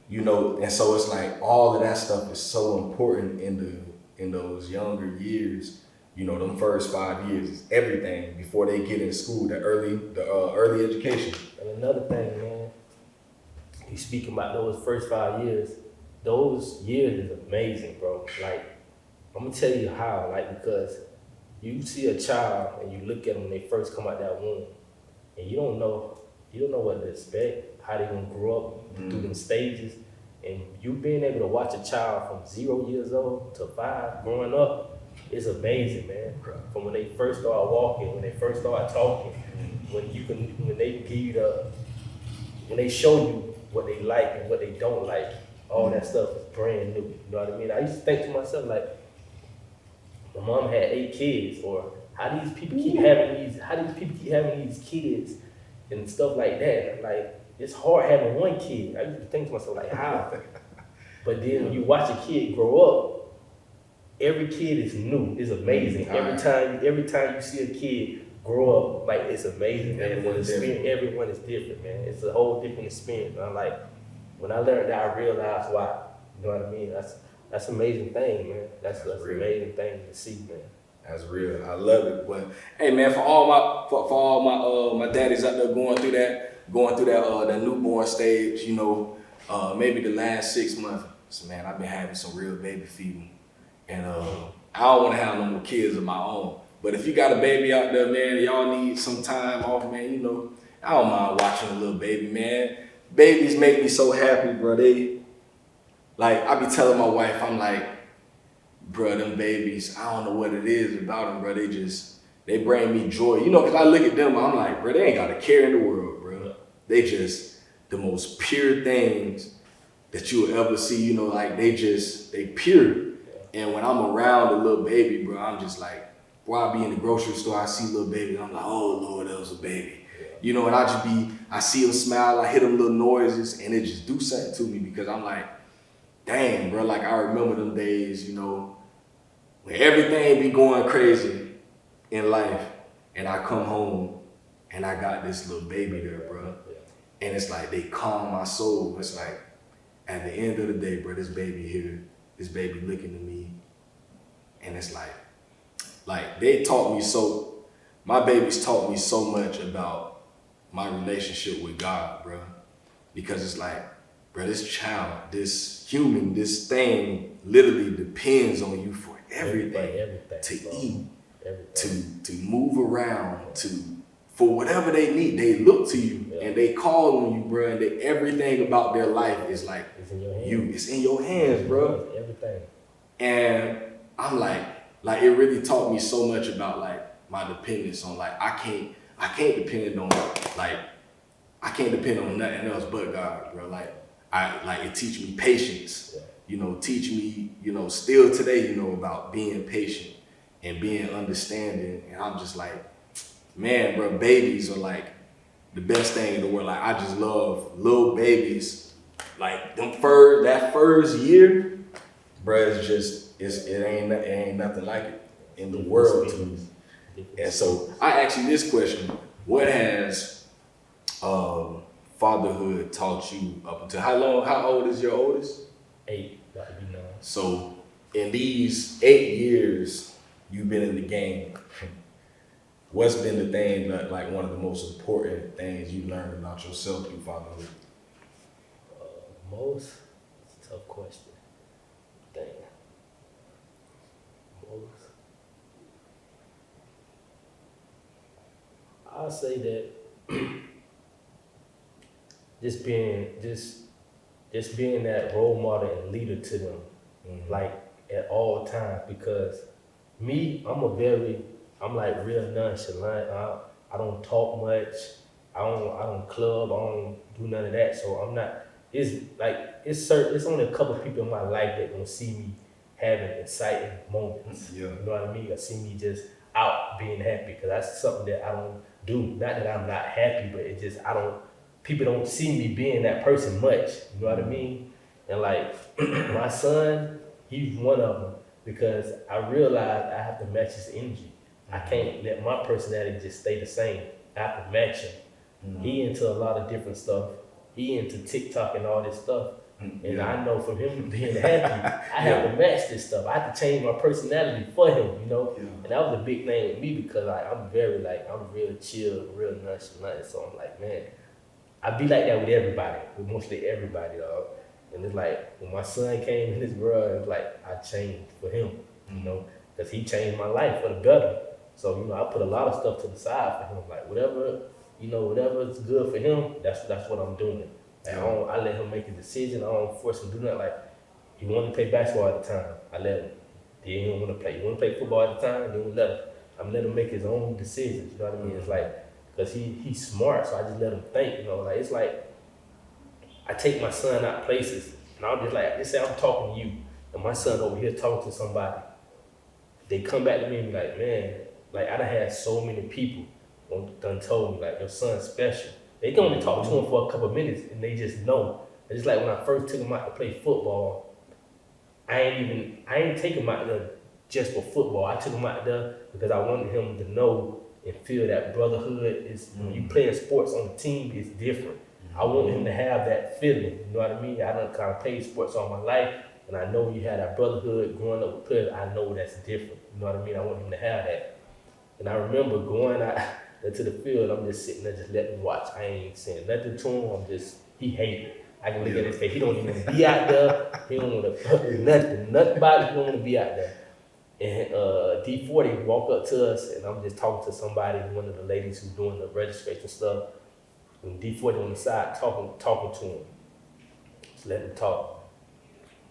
And so it's like all of that stuff is so important in those younger years. Them first 5 years is everything before they get in school, the early education. And another thing, man, you speaking about those first 5 years, those years is amazing, bro. Like, I'm gonna tell you how, because you see a child and you look at them when they first come out that womb, and you don't know what to expect, how they gonna grow up through them stages, and you being able to watch a child from 0 years old to 5 growing up is amazing, man. From when they first start walking, when they first start talking, when they give you when they show you what they like and what they don't like, all that stuff is brand new. You know what I mean? I used to think to myself like, my mom had 8 kids, or how these people keep having these kids and stuff like that. Like, it's hard having one kid. I used to think to myself like, how? But then when you watch a kid grow up, every kid is new. It's amazing. Every time you see a kid grow up, like, it's amazing, man. Everyone is different, man. It's a whole different experience. I'm like, when I learned that, I realized why. You know what I mean? That's an amazing thing, man. That's an amazing thing to see, man. That's real. I love it. But hey, man, for all my daddies out there going through that newborn stage, maybe the last 6 months, man, I've been having some real baby fever, and I don't want to have no more kids of my own. But if you got a baby out there, man, y'all need some time off, man, you know, I don't mind watching a little baby, man. Babies make me so happy, bro. I be telling my wife, I'm like, bro, them babies, I don't know what it is about them, bro. They bring me joy. You know, because I look at them, I'm like, bro, they ain't got a care in the world, bro. They just the most pure things that you'll ever see, you know, like they pure. And when I'm around a little baby, bro, I'm just like, while I be in the grocery store, I see little babies, I'm like, oh Lord, that was a baby. You know, and I see them smile, I hear them little noises, and it just do something to me because I'm like, dang, bro, like I remember them days, you know, when everything be going crazy in life, and I come home and I got this little baby there, bro. And it's like they calm my soul. It's like at the end of the day, bro, this baby here, this baby looking at me, and it's like they taught me so, my babies taught me so much about my relationship with God, bro. Because it's like, bro, this child, this human, this thing literally depends on you for everything to bro. Eat, to move around, for whatever they need. They look to you and they call on you, bro. And everything about their life is like it's in your hands, bro. Everything. And I'm like it really taught me so much about like my dependence on like I can't depend on nothing else but God, bro. It teach me patience, you know, teach me, you know, still today, you know, about being patient and being understanding. And I'm just like, man, bro, babies are like the best thing in the world. Like I just love little babies. Like that first year, bro, it ain't nothing like it in the world to me. And so I ask you this question: what has fatherhood taught you up until how long? How old is your oldest? 8, about to be 9. So in these 8 years you've been in the game, what's been the thing that like one of the most important things you learned about yourself through fatherhood? It's a tough question. Dang. I'll say that just being that role model and leader to them, like at all times. Because me, I'm like real nonchalant. I don't talk much. I don't club. I don't do none of that. So I'm not. It's only a couple of people in my life that gonna see me having exciting moments. Yeah. You know what I mean? I see me just out being happy, because that's something that I don't do. Not that I'm not happy, but it just people don't see me being that person much. You know what I mean? And like my son, he's one of them, because I realized I have to match his energy. I can't let my personality just stay the same. I have to match him. He into a lot of different stuff. He into TikTok and all this stuff. And I know from him being happy, I have to match this stuff. I have to change my personality for him, you know? Yeah. And that was a big thing with me, because I'm real chill, real nonchalant. So I'm like, man, I be like that with everybody, with mostly everybody, dog. And it's like, when my son came in this world, it's like, I changed for him, you know? Because he changed my life for the better. So, you know, I put a lot of stuff to the side for him. Like, whatever's good for him, that's what I'm doing. And I let him make a decision. I don't force him to do nothing. Like, he wanted to play basketball at the time, I let him. He didn't want to play. He wanted to play football at the time, then we let him. I'm letting him make his own decisions, you know what I mean? It's like, because he's smart, so I just let him think, you know? Like, it's like, I take my son out places, and I'm just like, let's say I'm talking to you, and my son over here talking to somebody. They come back to me and be like, man, like, I done had so many people done told me, like, your son's special. They can only talk to him for a couple of minutes, and they just know. It's like when I first took him out to play football, I ain't take him out there just for football. I took him out there because I wanted him to know and feel that brotherhood is, when you play sports on the team, it's different. I want him to have that feeling, you know what I mean? I done kind of played sports all my life, and I know you had that brotherhood growing up with players. I know that's different, you know what I mean? I want him to have that. And I remember going out to the field, I'm just sitting there, just letting him watch. I ain't saying nothing to him. He hated it. I can look at his face. He don't even want to be out there. He don't want to nothing about it. He don't want to be out there. And D40 walk up to us, and I'm just talking to somebody, one of the ladies who's doing the registration stuff. And D40 on the side talking to him. Just let him talk.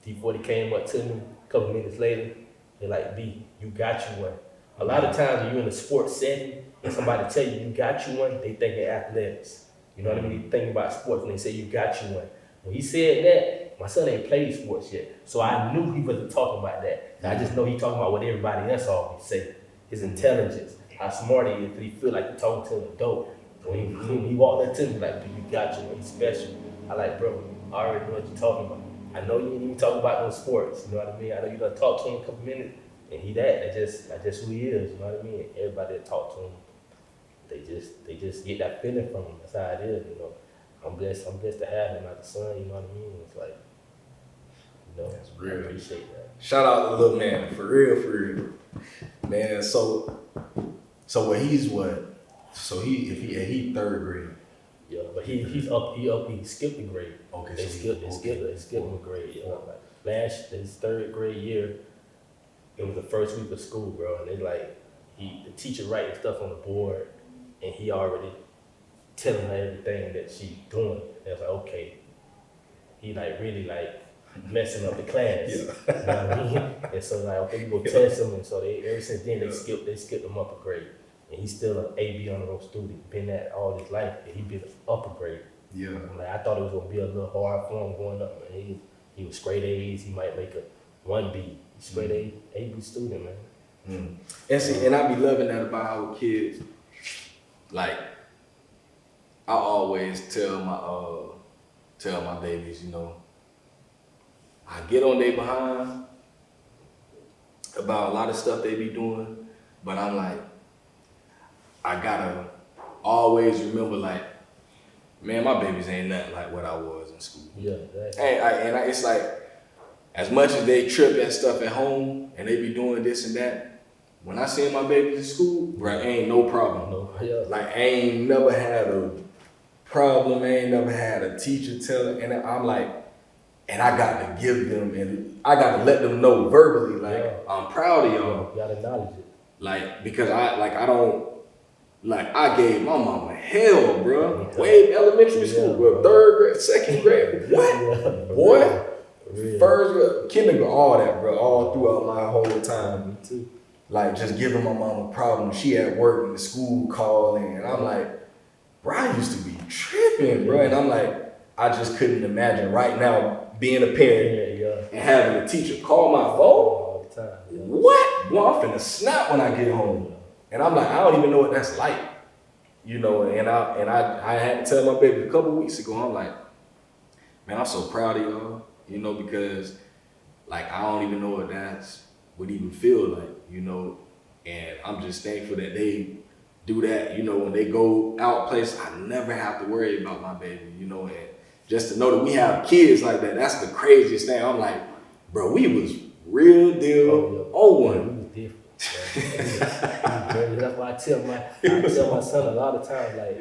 D40 came up to me a couple minutes later. They're like, B, you got you one. A lot of times when you're in a sports setting and somebody tell you got you one, they think of athletics. You know what I mean? They think about sports when they say you got you one. When he said that, my son ain't played sports yet. So I knew he wasn't talking about that. I just know he talking about what everybody else always say. His intelligence, how smart he is, because he feel like he talking to an adult. When he walked up to me like, you got you, he's special. I like, bro, I already know what you're talking about. I know you ain't even talking about no sports, you know what I mean? I know you done talk to him a couple minutes, and he that's just who he is, you know what I mean? Everybody that talk to him, they just get that feeling from him. That's how it is, you know. I'm blessed to have him as a son, you know what I mean? It's like, you know, That's real. I appreciate that. Shout out to the little man, for real. Man, so what he's what? So he third grade. Yeah, but he skipped a grade. Okay, They skipped him a grade. You know, like his third grade year, it was the first week of school, bro, and they like the teacher writing stuff on the board, and he already telling her everything that she's doing. And I was like, okay, he like really like messing up the class. Yeah. You know what I mean? And so like, okay, we go test him, and so ever since then they skipped him up a grade. And he's still an AB honor roll student, been that all his life, and he been upper grade. Yeah. Like, I thought it was gonna be a little hard for him going up, man. He was straight A's, he might make a 1B. He's straight AB student, man. Mm. And see, and I be loving that about our kids. Like, I always tell my babies, you know, I get on their behind about a lot of stuff they be doing, but I'm like, I gotta always remember, like, man, my babies ain't nothing like what I was in school. Yeah, exactly. It's like, as much as they trip at stuff at home and they be doing this and that, when I see my babies in school, bro, ain't no problem. No, yeah. Like, I ain't never had a problem, I ain't never had a teacher tell it, and I'm like, and I got to give them, and I got to let them know verbally, like, yeah, I'm proud of y'all. You gotta acknowledge it. Like, because I gave my mama hell, bro. Way elementary school, bro. Third grade, second grade. What? Yeah, boy? Real. First grade, kindergarten, all that, bro. All throughout my whole time. Me too. Like, just giving my mom a problem. She at work and the school calling, and I'm like, bro, I used to be tripping, bro. And I'm like, I just couldn't imagine right now being a parent and having a teacher call my phone. All the time. Yeah. What? Boy, I'm finna snap when I get home. And I'm like, I don't even know what that's like. You know, and I had to tell my baby a couple weeks ago, I'm like, man, I'm so proud of y'all, you know, because like, I don't even know what that's would even feel like, you know, and I'm just thankful that they do that, you know, when they go out places, I never have to worry about my baby, you know, and just to know that we have kids like that, that's the craziest thing. I'm like, bro, we was real deal on one. We was different. That's why I tell my son a lot of times, like,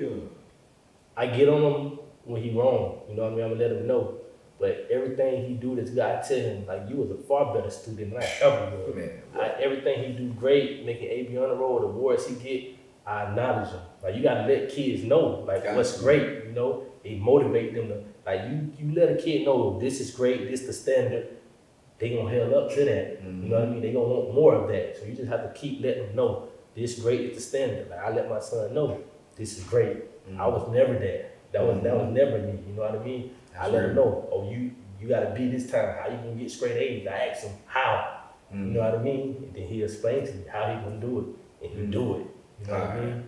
I get on him when he wrong, you know what I mean? I'm gonna let him know. But everything he do that's good, I tell him, like, you was a far better student than I ever was. Man, everything he do great, making AB on the road, the awards he get, I acknowledge him. Like, you gotta let kids know, like, what's great, you know? It motivate them to, like, you let a kid know, this is great, this the standard, they gonna held up to that. Mm-hmm. You know what I mean? They gonna want more of that. So you just have to keep letting them know, this great is the standard. Like, I let my son know, this is great. Mm-hmm. I was never that. That was never me, you know what I mean? I let him know, oh, you gotta be this time. How you gonna get straight A's? I ask him how. Mm-hmm. You know what I mean? And then he explains to me how he gonna do it. And he do it. You know what I mean?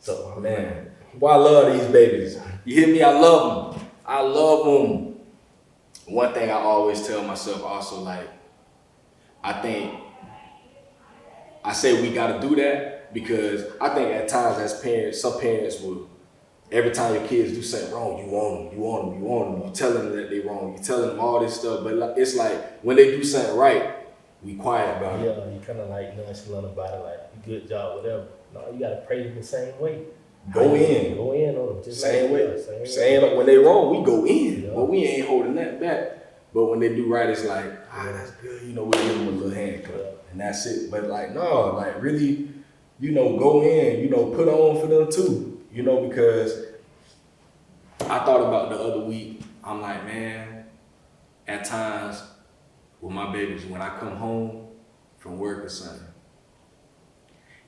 So, man, boy, I love these babies. You hear me? I love them. I love them. One thing I always tell myself also, like, I say we gotta do that because I think at times as parents, some parents will, every time your kids do something wrong, you want them. You telling them that they wrong. You telling them all this stuff. But it's like when they do something right, we quiet about it. Yeah, you kind of like nonchalant about it, like, good job, whatever. No, you gotta praise them the same way. Go in on them. Just same like way. Same when they wrong, we go in. Yeah. But we ain't holding that back. But when they do right, it's like, that's good. You know, we give them a little hand clap, and that's it. But like, no, like really, you know, go in, you know, put on for them too. You know, because I thought about the other week. I'm like, man, at times with my babies, when I come home from work or something,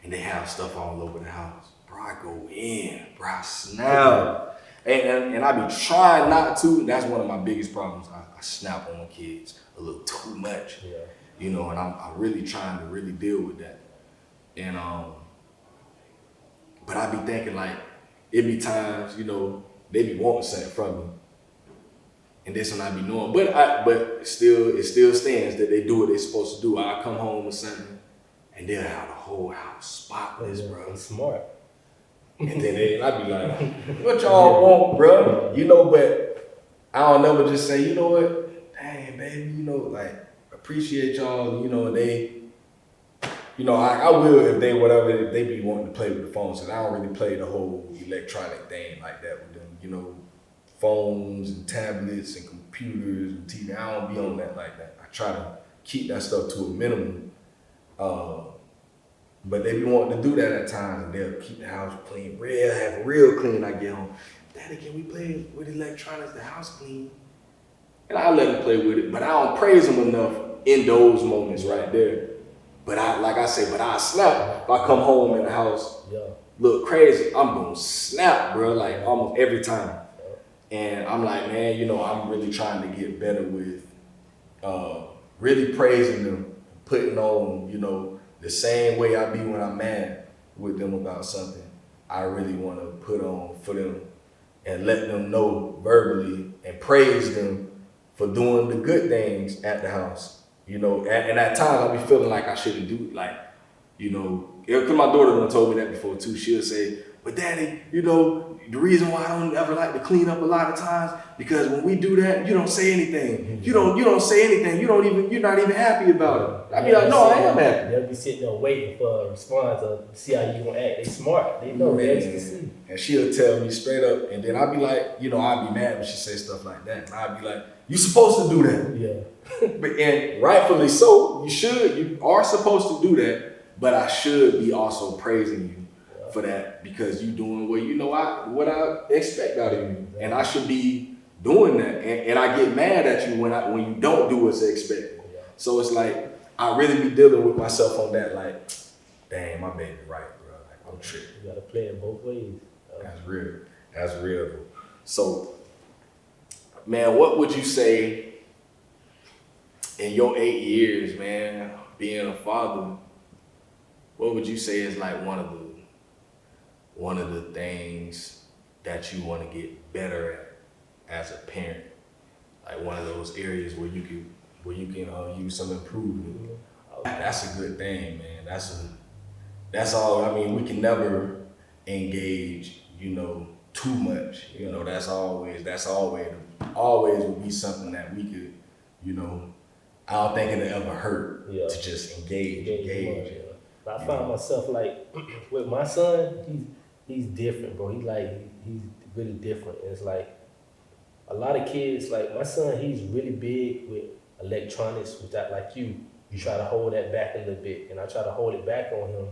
and they have stuff all over the house, bro, I go in, bro, I snap. And I be trying not to. That's one of my biggest problems. I snap on my kids a little too much. Yeah. You know, and I'm really trying to really deal with that. And but I be thinking like, it be times, you know, they be wanting something from me. And this one I be knowing. But still, it still stands that they do what they're supposed to do. I come home or something, and they'll have the whole house spotless, bro. It's smart. And then I be like, what y'all want, bro? You know, but I don't never just say, you know what? Dang, baby, you know, like, appreciate y'all, you know, and they, you know, I will if they be wanting to play with the phones. And I don't really play the whole electronic thing like that with them, you know, phones and tablets and computers and TV. I don't be on that like that. I try to keep that stuff to a minimum. But they be wanting to do that at times, and they'll keep the house clean, real clean. I get home, Daddy, can we play with electronics? The house clean, and I let them play with it. But I don't praise them enough in those moments right there. But I snap if I come home and the house look crazy. I'm gonna snap, bro, like almost every time. And I'm like, man, you know, I'm really trying to get better with really praising them, putting on, you know, the same way I be when I'm mad with them about something. I really want to put on for them and let them know verbally and praise them for doing the good things at the house. You know, and at times I be feeling like I shouldn't do, like, you know, because my daughter done told me that before too. She'll say, but Daddy, you know, the reason why I don't ever like to clean up a lot of times, because when we do that, you don't say anything. You don't say anything. You're not even happy about it. I be like, no, I am happy. They'll be sitting there waiting for a response to see how you gonna act. They smart. They know. They actually see. And she'll tell me straight up, and then I'll be like, you know, I'll be mad when she says stuff like that. And I'll be like, you supposed to do that. Yeah. And rightfully so, you are supposed to do that, but I should be also praising you for that, because you doing what I expect out of you, and I should be doing that. And I get mad at you when you don't do what's expected. So it's like I really be dealing with myself on that. Like, dang, my baby right, bro. Like, I'm tripping. You gotta play it both ways. That's real. That's real. So, man, what would you say in your 8 years, man, being a father? What would you say is like one of the things that you want to get better at as a parent? Like one of those areas where you can use some improvement. That's a good thing, man. That's all. I mean, we can never engage, you know, too much. You know, that's always will be something that we could, you know, I don't think it'll ever hurt to just engage. I found myself like with my son, he's different, bro. He's really different. It's like a lot of kids, like my son, he's really big with electronics, which you try to hold that back a little bit, and I try to hold it back on him,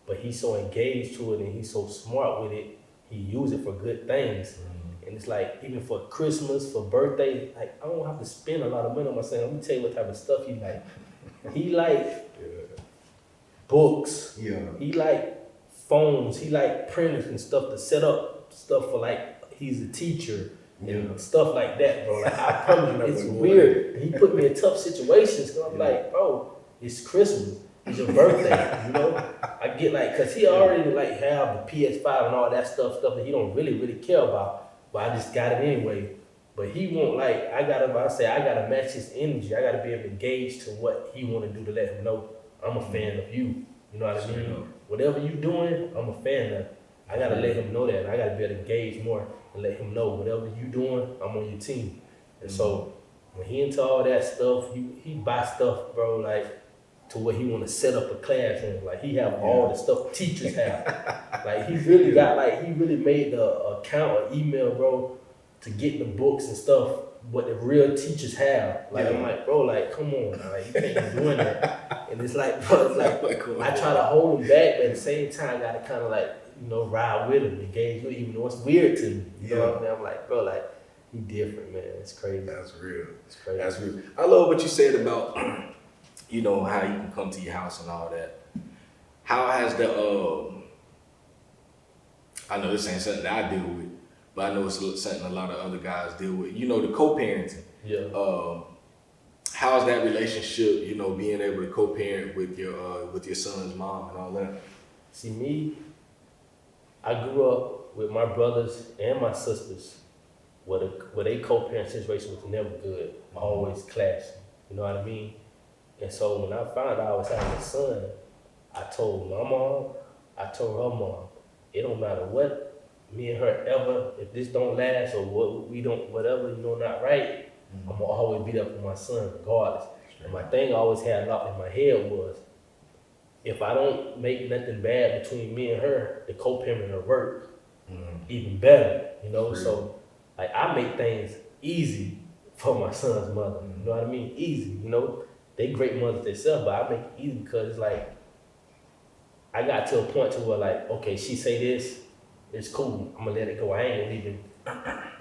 but he's so engaged to it and he's so smart with it, he uses it for good things. Mm-hmm. And it's like, even for Christmas, for birthday, like I don't have to spend a lot of money on my son. Let me tell you what type of stuff he like. He like books. Yeah. He like phones. He like printers and stuff to set up stuff for, like, he's a teacher and stuff like that, bro. Like, I promise you, it's weird. He put me in tough situations because I'm like, bro, it's Christmas. It's your birthday, you know? I get like, cause he already like have the PS5 and all that stuff that he don't really care about, but I just got it anyway. But he won't, like, I gotta match his energy. I gotta be able to gauge to what he wanna do to let him know I'm a fan of you. You know what I mean? Whatever you doing, I'm a fan of. I gotta let him know that. I gotta be able to gauge more and let him know whatever you doing, I'm on your team. And so when he into all that stuff, he buy stuff, bro, like to where he want to set up a classroom. Like he have all the stuff teachers have. Like he really got, like he really made the account or email, bro, to get the books and stuff what the real teachers have. Like Yeah. I'm like, bro, like come on, like you can't be doing that. And it's like, bro, it's like I try to hold him back, but at the same time, I gotta kind of like ride with him, engage with him, even though it's weird to me. You know what I mean? I'm like, bro, like he different, man. It's crazy. That's real. It's crazy. That's real. I love what you said about how you can come to your house and all that. How has the I know this ain't something that I deal with, but I know it's something a lot of other guys deal with. The co-parenting. Yeah. How's that relationship? Being able to co-parent with your son's mom and all that. See me, I grew up with my brothers and my sisters, where they co-parent situation was never good, always clashing. You know what I mean? And so when I found out I was having a son, I told my mom, I told her mom, it don't matter what me and her ever, if this don't last or what we don't, whatever, not right, I'm gonna always be there for my son regardless. And my thing I always had locked in my head was, if I don't make nothing bad between me and her, the co-parent will work even better, So like I make things easy for my son's mother. You know what I mean? Easy, They great mothers themselves, but I make it easy because it's like I got to a point to where like, okay, she say this, it's cool. I'm gonna let it go. I ain't gonna even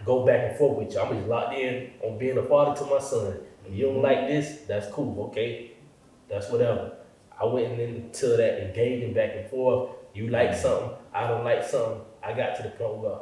go back and forth with you. I'm just locked in on being a father to my son. If you don't like this, that's cool. Okay, that's whatever. I went into that engaging back and forth. You like something, I don't like something. I got to the point where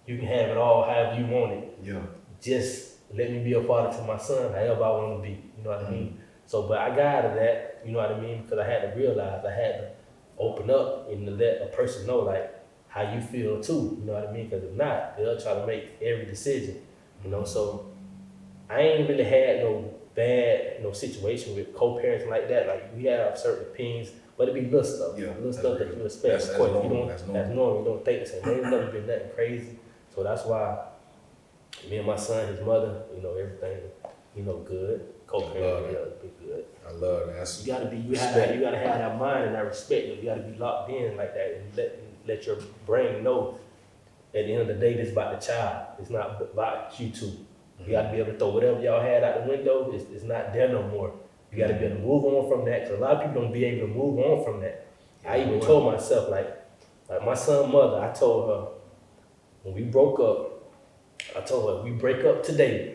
you can have it all however you want it. Yeah. Just let me be a father to my son however I want to be. You know what I mean? So, but I got out of that, you know what I mean? Because I had to realize I had to open up and to let a person know like how you feel too. You know what I mean? Because if not, they'll try to make every decision. So I ain't really had no bad situation with co-parenting like that. Like we have certain opinions, but it be little stuff. Yeah, little stuff that you expect. That's of course, normal. that's normal. You don't think the same. There ain't never been nothing crazy. So that's why me and my son, his mother, everything, good. Co-parenting, be good. I love that. You gotta have that mind and that respect. You gotta be locked in like that and let your brain know at the end of the day this is about the child. It's not about you two. You gotta be able to throw whatever y'all had out the window, it's not there no more. You gotta be able to move on from that, because a lot of people don't be able to move on from that. I even told myself, like my son's mother, I told her, when we broke up, I told her, we break up today.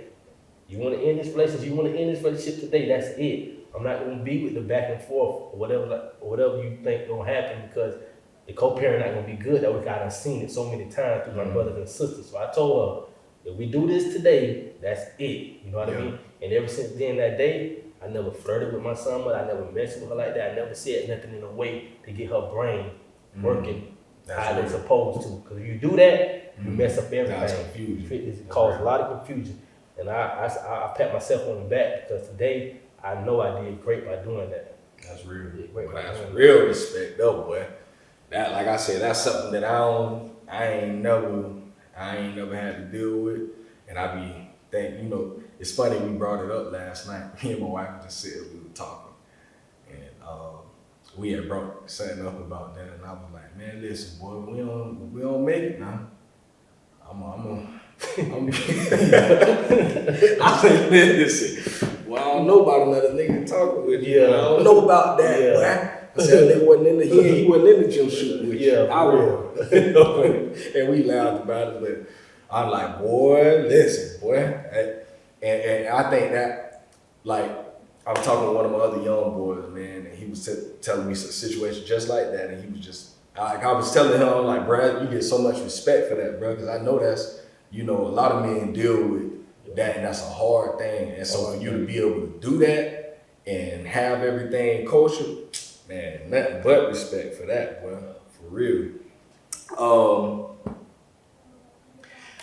You want to end this relationship? You want to end this relationship today? That's it. I'm not going to be with the back and forth or whatever you think gonna happen, because the co-parent not gonna be good. That way, I done seen it so many times through my brothers and sisters. So I told her, if we do this today, that's it. You know what I mean? And ever since then, that day, I never flirted with my son, but I never messed with her like that. I never said nothing in a way to get her brain working how it's supposed to. Because if you do that, you mess up everything. That's confusion. It causes a lot of confusion. And I pat myself on the back, because today I know I did great by doing that. That's real. Well, that's real respect, though, boy. That, like I said, that's something that I ain't never had to deal with, and I be thinking, it's funny we brought it up last night. Me and my wife just said we were talking, and we had brought something up about that, and I was like, man, listen, boy, we don't make it now. I said, listen, well, I don't know about another nigga talking with you. I don't know about that, boy. I said he wasn't in the gym shooting with you. I was. And we laughed about it, but I'm like, boy, listen, boy. And I think that, like, I was talking to one of my other young boys, man, and he was telling me some situation just like that, and he was just, I was telling him, I'm like, bro, you get so much respect for that, bro, because I know that's, a lot of men deal with that, and that's a hard thing. And so for you to be able to do that and have everything kosher, man, nothing but respect for that, boy, for real.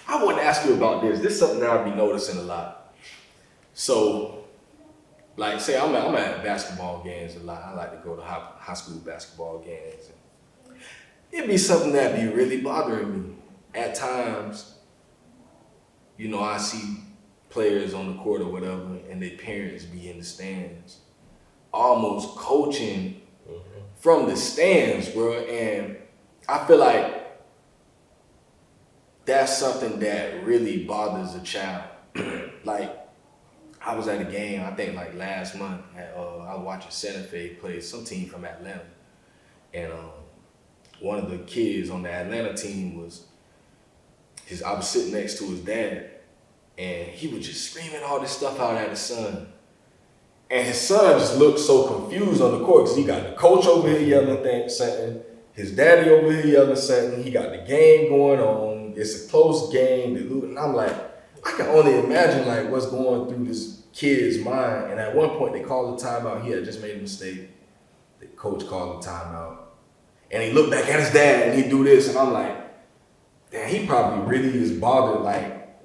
I want to ask you about this. This is something that I'll be noticing a lot. So, like, say I'm at basketball games a lot. I like to go to high school basketball games. It'd be something that be really bothering me. At times, I see players on the court or whatever, and their parents be in the stands, almost coaching from the stands, bro. And I feel like that's something that really bothers a child. Like, I was at a game, I think like last month, I was watching Santa Fe play some team from Atlanta. And one of the kids on the Atlanta team I was sitting next to his dad, and he was just screaming all this stuff out at his son. And his son just looked so confused on the court because he got the coach over here yelling something, his daddy over here yelling something, he got the game going on, it's a close game, and I'm like, I can only imagine like what's going through this kid's mind. And at one point they called the timeout, he had just made a mistake. The coach called the timeout. And he looked back at his dad and he do this, and I'm like, damn, he probably really is bothered, like,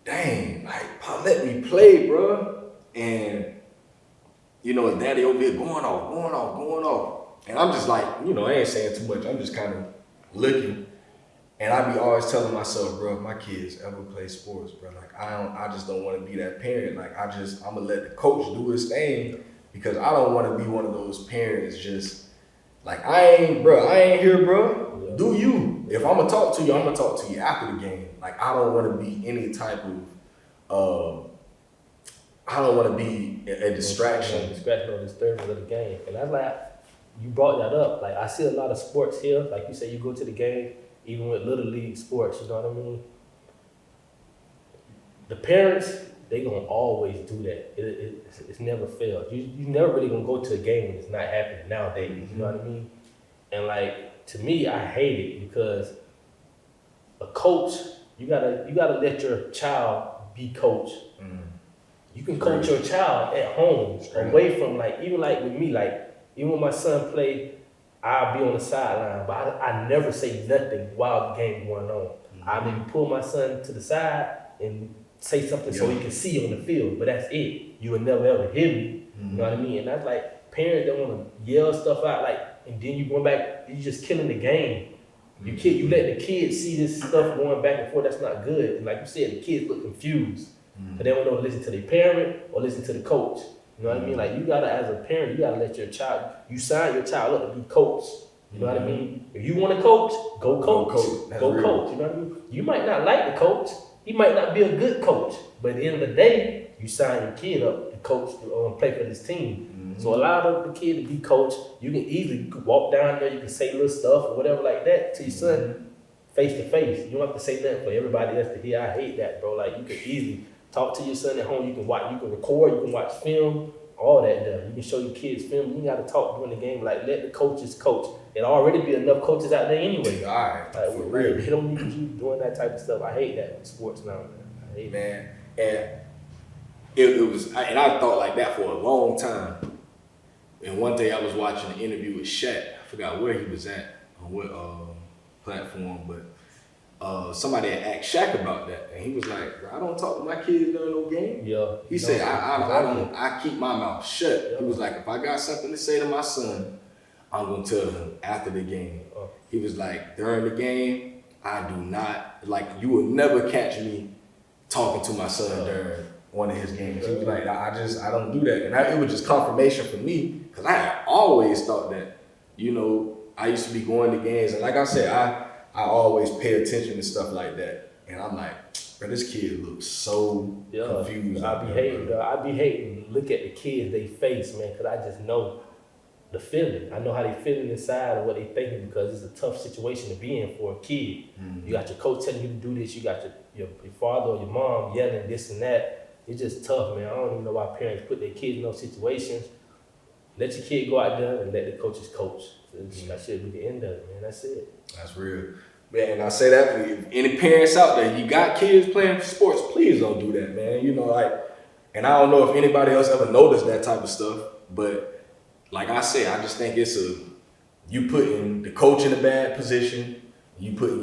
dang, like, Pop, let me play, bro. And, you know, his daddy over here going off. And I'm just like, you know, I ain't saying too much. I'm just kind of looking. And I be always telling myself, bro, if my kids ever play sports, bro, like, I just don't want to be that parent. Like, I'm going to let the coach do his thing, because I don't want to be one of those parents just, like, I ain't here, bro. Yeah. Do you. If I'm going to talk to you, I'm going to talk to you after the game. Like, I don't want to be any type of, I don't want to be a distraction. Distraction or disturbance of the game. And that's like, you brought that up. Like, I see a lot of sports here. Like you say, you go to the game, even with Little League sports, you know what I mean? The parents, they gonna always do that. It's never failed. You never really gonna go to a game when it's not happening nowadays, you know what I mean? And like, to me, I hate it because a coach, you gotta let your child be coached. Mm. You can coach your child at home, away from, like, even like with me, like, even when my son play, I'll be on the sideline, but I never say nothing while the game going on. Mm-hmm. I maybe pull my son to the side and say something so he can see on the field, but that's it. You will never ever hear me. Mm-hmm. You know what I mean? And that's like, parents don't want to yell stuff out, like, and then you going back, you just killing the game. Mm-hmm. You let the kids see this stuff going back and forth. That's not good. And like you said, the kids look confused, but they don't know to listen to their parent or listen to the coach. You know what I mean? Like, you gotta, as a parent, you gotta let your child, you sign your child up to be coached. You know what I mean? If you want to coach, go coach. Go coach. You know what I mean? You might not like the coach. He might not be a good coach. But at the end of the day, you sign your kid up to coach, to play for this team. Mm-hmm. So allow the kid to be coached. You can easily walk down there, you can say little stuff or whatever like that to your son face to face. You don't have to say nothing for everybody else to hear. I hate that, bro. Like, you can easily talk to your son at home. You can watch, you can record, you can watch film, all that there. You can show your kids film. You got to talk during the game. Like, let the coaches coach. There'll already be enough coaches out there anyway. All right, like, for real. They don't need you doing that type of stuff. I hate that in sports now, man. I hate man. And it was, and I thought like that for a long time. And one day I was watching an interview with Shaq. I forgot where he was at, on what platform, but somebody had asked Shaq about that, and he was like, "Bro, I don't talk to my kids during no game." Yeah. He said, I keep my mouth shut. Yeah. He was like, if I got something to say to my son, I'm gonna tell him after the game. He was like, during the game, I do not, like, you will never catch me talking to my son during one of his games. He was like, I don't do that. And it was just confirmation for me, because I had always thought that, you know, I used to be going to games, and like I said, I always pay attention to stuff like that. And I'm like, bro, this kid looks so confused. I be hating. Look at the kids, they face, man, because I just know the feeling. I know how they feeling inside and what they thinking, because it's a tough situation to be in for a kid. Mm-hmm. You got your coach telling you to do this. You got your father or your mom yelling this and that. It's just tough, man. I don't even know why parents put their kids in those situations. Let your kid go out there and let the coaches coach. That should be the end of it, man. That's it. That's real. Man, and I say that, if any parents out there, you got kids playing sports, please don't do that, man. You know, like, and I don't know if anybody else ever noticed that type of stuff, but like I said, I just think you putting the coach in a bad position, you putting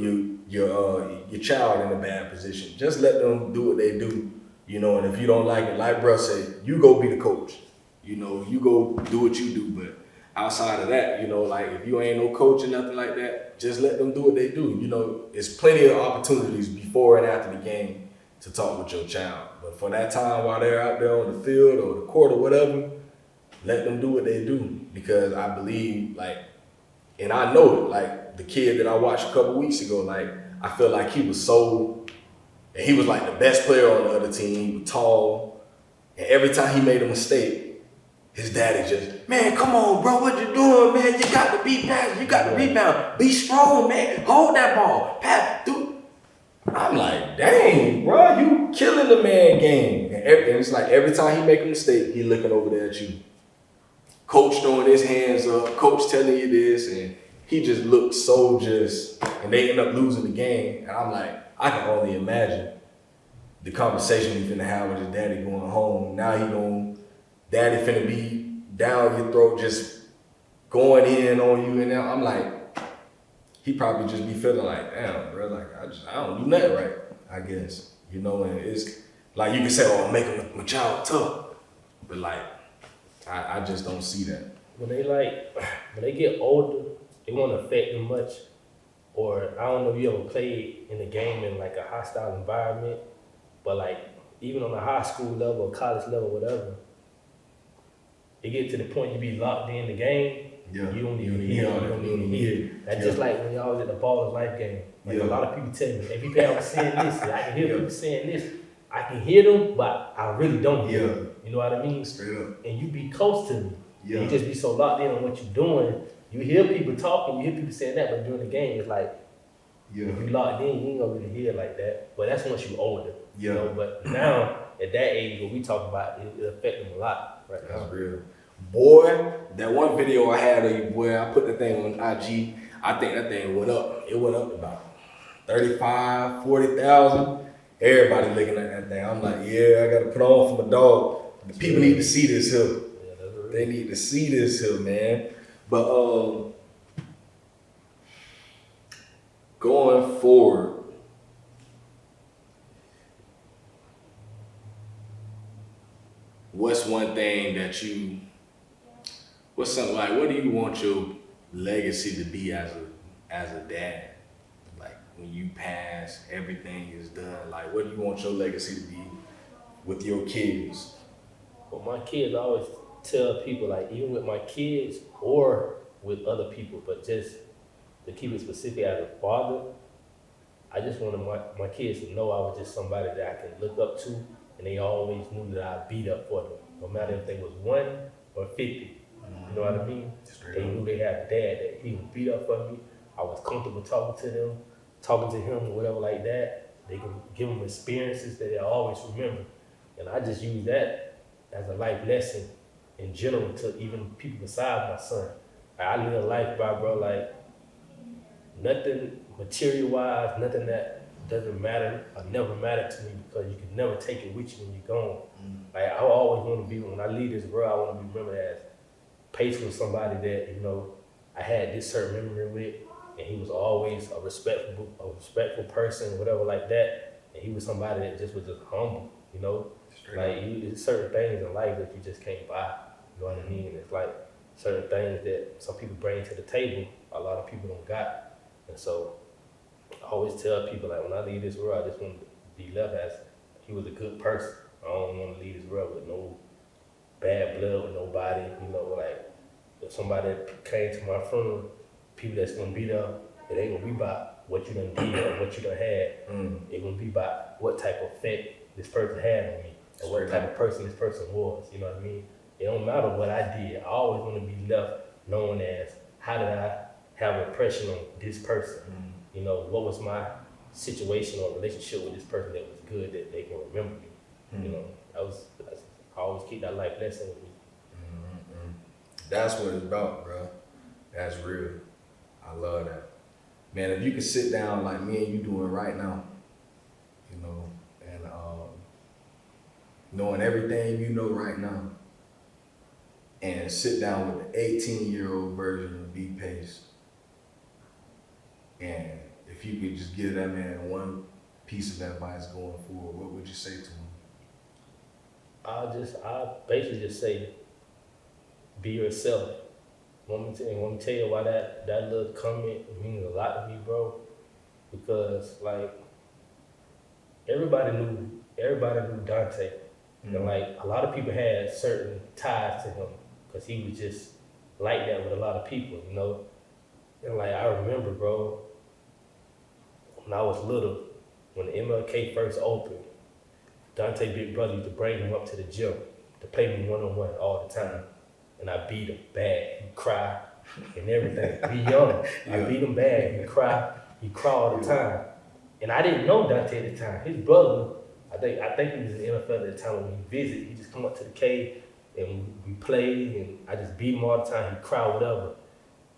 your child in a bad position. Just let them do what they do, you know, and if you don't like it, like bro said, you go be the coach. You know, you go do what you do, but outside of that, you know, like, if you ain't no coach or nothing like that, just let them do what they do. You know, it's plenty of opportunities before and after the game to talk with your child. But for that time while they're out there on the field or the court or whatever, let them do what they do. Because I believe, like, and I know it, like the kid that I watched a couple weeks ago, like, I feel like he was like the best player on the other team. He was tall. And every time he made a mistake, his daddy just, man, come on, bro, what you doing, man? You got to be back. You got to rebound. Be strong, man. Hold that ball. Pat, dude. I'm like, dang, bro, you killing the man game. And it's like every time he make a mistake, he looking over there at you. Coach throwing his hands up, coach telling you this, and he just looked so and they end up losing the game. And I'm like, I can only imagine the conversation he's finna have with his daddy going home. Now daddy finna be down your throat, just going in on you. And now I'm like, he probably just be feeling like, damn, bro, like I don't do nothing right, I guess. You know, and it's like you can say, oh, make my child tough. But like, I just don't see that. When they get older, it won't affect them much. Or I don't know if you ever played in a game in like a hostile environment, but like even on a high school level or college level, whatever, it get to the point you be locked in the game. Yeah. You don't even hear. You don't even hear. That's just like when y'all was at the Ball of Life game. Like a lot of people tell me, every day I was saying this, I can hear people saying this. I can hear them, but I really don't hear them. You know what I mean? Straight up. And you be close to me. Yeah. You just be so locked in on what you're doing. You hear people talking, you hear people saying that, but during the game, it's like, if you locked in, you ain't gonna really hear it like that. But that's once you're older. Yeah. You know? But now, at that age, what we talk about, it affect them a lot right now. That's real. Boy, that one video I had of you, boy, I put the thing on IG. I think that thing went up. It went up about 35, 40,000. Everybody looking at that thing. I'm like, yeah, I gotta put on for my dog. The people need to see this here. Yeah, that's real. They need to see this here, man. But going forward, what's one thing that what's something like, what do you want your legacy to be as a dad? Like when you pass, everything is done. Like what do you want your legacy to be with your kids? Well, my kids, I always tell people, like, even with my kids or with other people, but just to keep it specific as a father, I just wanted my kids to know I was just somebody that I can look up to, and they always knew that I'd beat up for them, no matter if they was 1 or 50. You know what I mean? They knew they had a dad that he would beat up for me. I was comfortable talking to them, talking to him or whatever like that. They can give them experiences that they always remember. And I just use that as a life lesson in general to even people besides my son. Like, I live life by, bro, like nothing material-wise, nothing that doesn't matter or never matter to me, because you can never take it with you when you're gone. Like I always want to be, when I leave this world, I want to be remembered as patient with somebody that, you know, I had this certain memory with, and he was always a respectful person, whatever like that. And he was somebody that just was just humble, you know. Like there's certain things in life that you just can't buy. You know what I mean? It's like certain things that some people bring to the table, a lot of people don't got. And so I always tell people, like, when I leave this world, I just want to be left as he was a good person. I don't want to leave this world with no bad blood with nobody. You know, like if somebody came to my funeral, people that's gonna be there, it ain't gonna be about what you done did or what you done had. It's gonna be about what type of effect this person had on me, or what type of person this person was. You know what I mean? It don't matter what I did. I always want to be left known as, how did I have an impression on this person? You know, what was my situation or relationship with this person that was good that they can remember me? You know, I always keep that life lesson with me. That's what it's about, bro. That's real. I love that. Man, if you could sit down like me and you doing right now, you know, and knowing everything you know right now, and sit down with the 18-year-old version of B Pace, and if you could just give that man one piece of advice going forward, what would you say to him? I basically just say, be yourself. Want me to tell you why that little comment means a lot to me, bro? Because like everybody knew Dante, and like a lot of people had certain ties to him because he was just like that with a lot of people, you know. And like I remember, bro, when I was little, when the MLK first opened, Dante big brother used to bring him up to the gym to play me one-on-one all the time. And I beat him bad. He'd cry and everything. We young. I beat him bad. He'd cry all the time. And I didn't know Dante at the time. His brother, I think he was in the NFL at the time when we visited. He just come up to the cave and we played, and I just beat him all the time. He'd cry, whatever.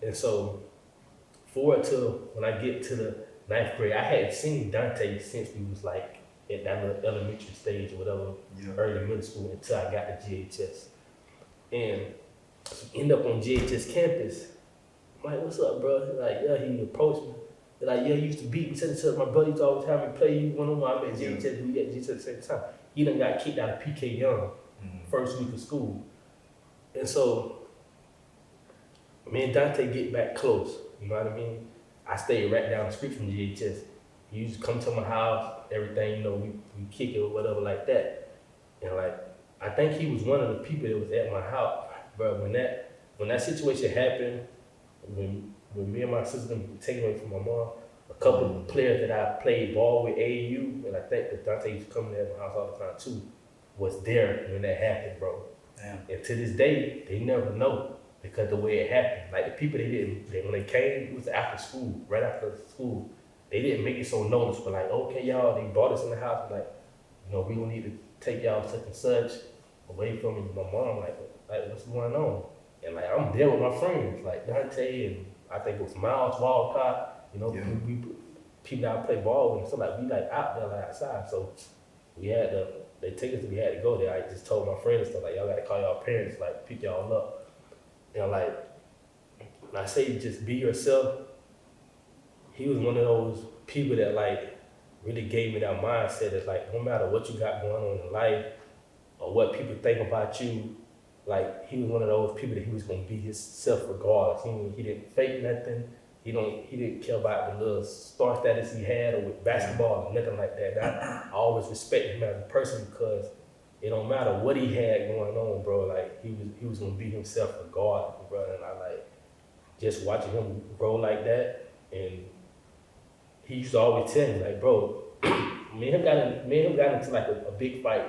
And so, forward to when I get to the 9th grade, I hadn't seen Dante since we was like at that little elementary stage or whatever, early middle school, until I got to GHS. And end up on GHS campus. I'm like, what's up, bro? He's like, yeah, he approached me. He's like, yeah, you used to beat me, said my buddies always have me play you one-on-one. I'm at GHS, we at GHS at the same time. He done got kicked out of PK Young, first week of school. And so, me and Dante get back close, you know what I mean? I stayed right down the street from GHS. He used to come to my house, everything, you know, we kick it or whatever like that. And like, I think he was one of the people that was at my house. Bro, when that situation happened, when me and my sister were taken away from my mom, a couple of players that I played ball with AAU, and I think that Dante used to come to my house all the time too, was there when that happened, bro. Damn. And to this day, they never know because the way it happened. Like the people when they came, it was after school, right after school. They didn't make it so noticeable. Like, okay, y'all, they brought us in the house, like, you know, we don't need to take y'all such and such away from me. My mom, like, what's going on? And like, I'm there with my friends, like Dante, and I think it was Miles Walcott, you know, we people that I play ball with, so like, we like out there, like outside. So we had they take us, we had to go there. I just told my friends stuff, like, y'all gotta call y'all parents, like, pick y'all up. And like, when I say just be yourself, he was one of those people that like really gave me that mindset that like, no matter what you got going on in life or what people think about you, like he was one of those people that he was gonna be himself regardless. He didn't fake nothing. He didn't care about the little star status he had or with basketball or nothing like that. I always respected him as a person because it don't matter what he had going on, bro. Like he was gonna be himself regardless, bro. And I like just watching him grow like that. And he used to always tell me, like, bro, me and him got into like a big fight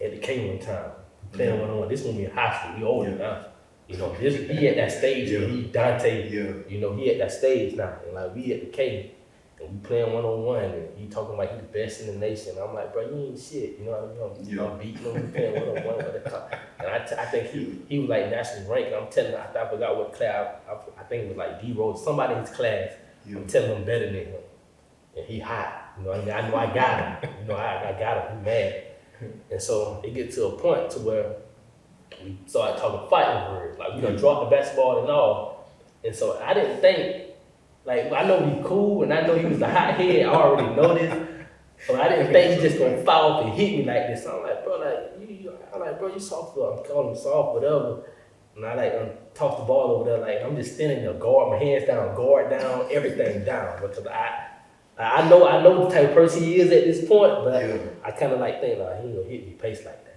at the K one time. Playing one-on-one. This when we in high school. We older now. You know, he at that stage and he Dante, you know, he at that stage now. And like we at the K and we playing one-on-one and he talking like he the best in the nation. I'm like, bro, you ain't shit. You know what I mean? I'm beating him, we playing one-on-one with the top. And I think he was like nationally ranked. I'm telling him, I forgot what class, I think it was like D-Rose, somebody in his class. I'm telling him better than him. And he hot. You know what I mean? I know I got him. You know, I got him. He mad. And so it get to a point to where we started talking fighting words. Like we done dropped the basketball and all. And so I didn't think, like I know he cool and I know he was the hot head, I already know this. But I didn't think he just gonna fall off and hit me like this. So I'm like, bro, you soft, I'm calling him soft, whatever. And I like toss the ball over there, like I'm just standing there, guard, my hands down, guard down, everything down. Because I know the type of person he is at this point, but I kind of like think like he ain't gonna hit me pace like that.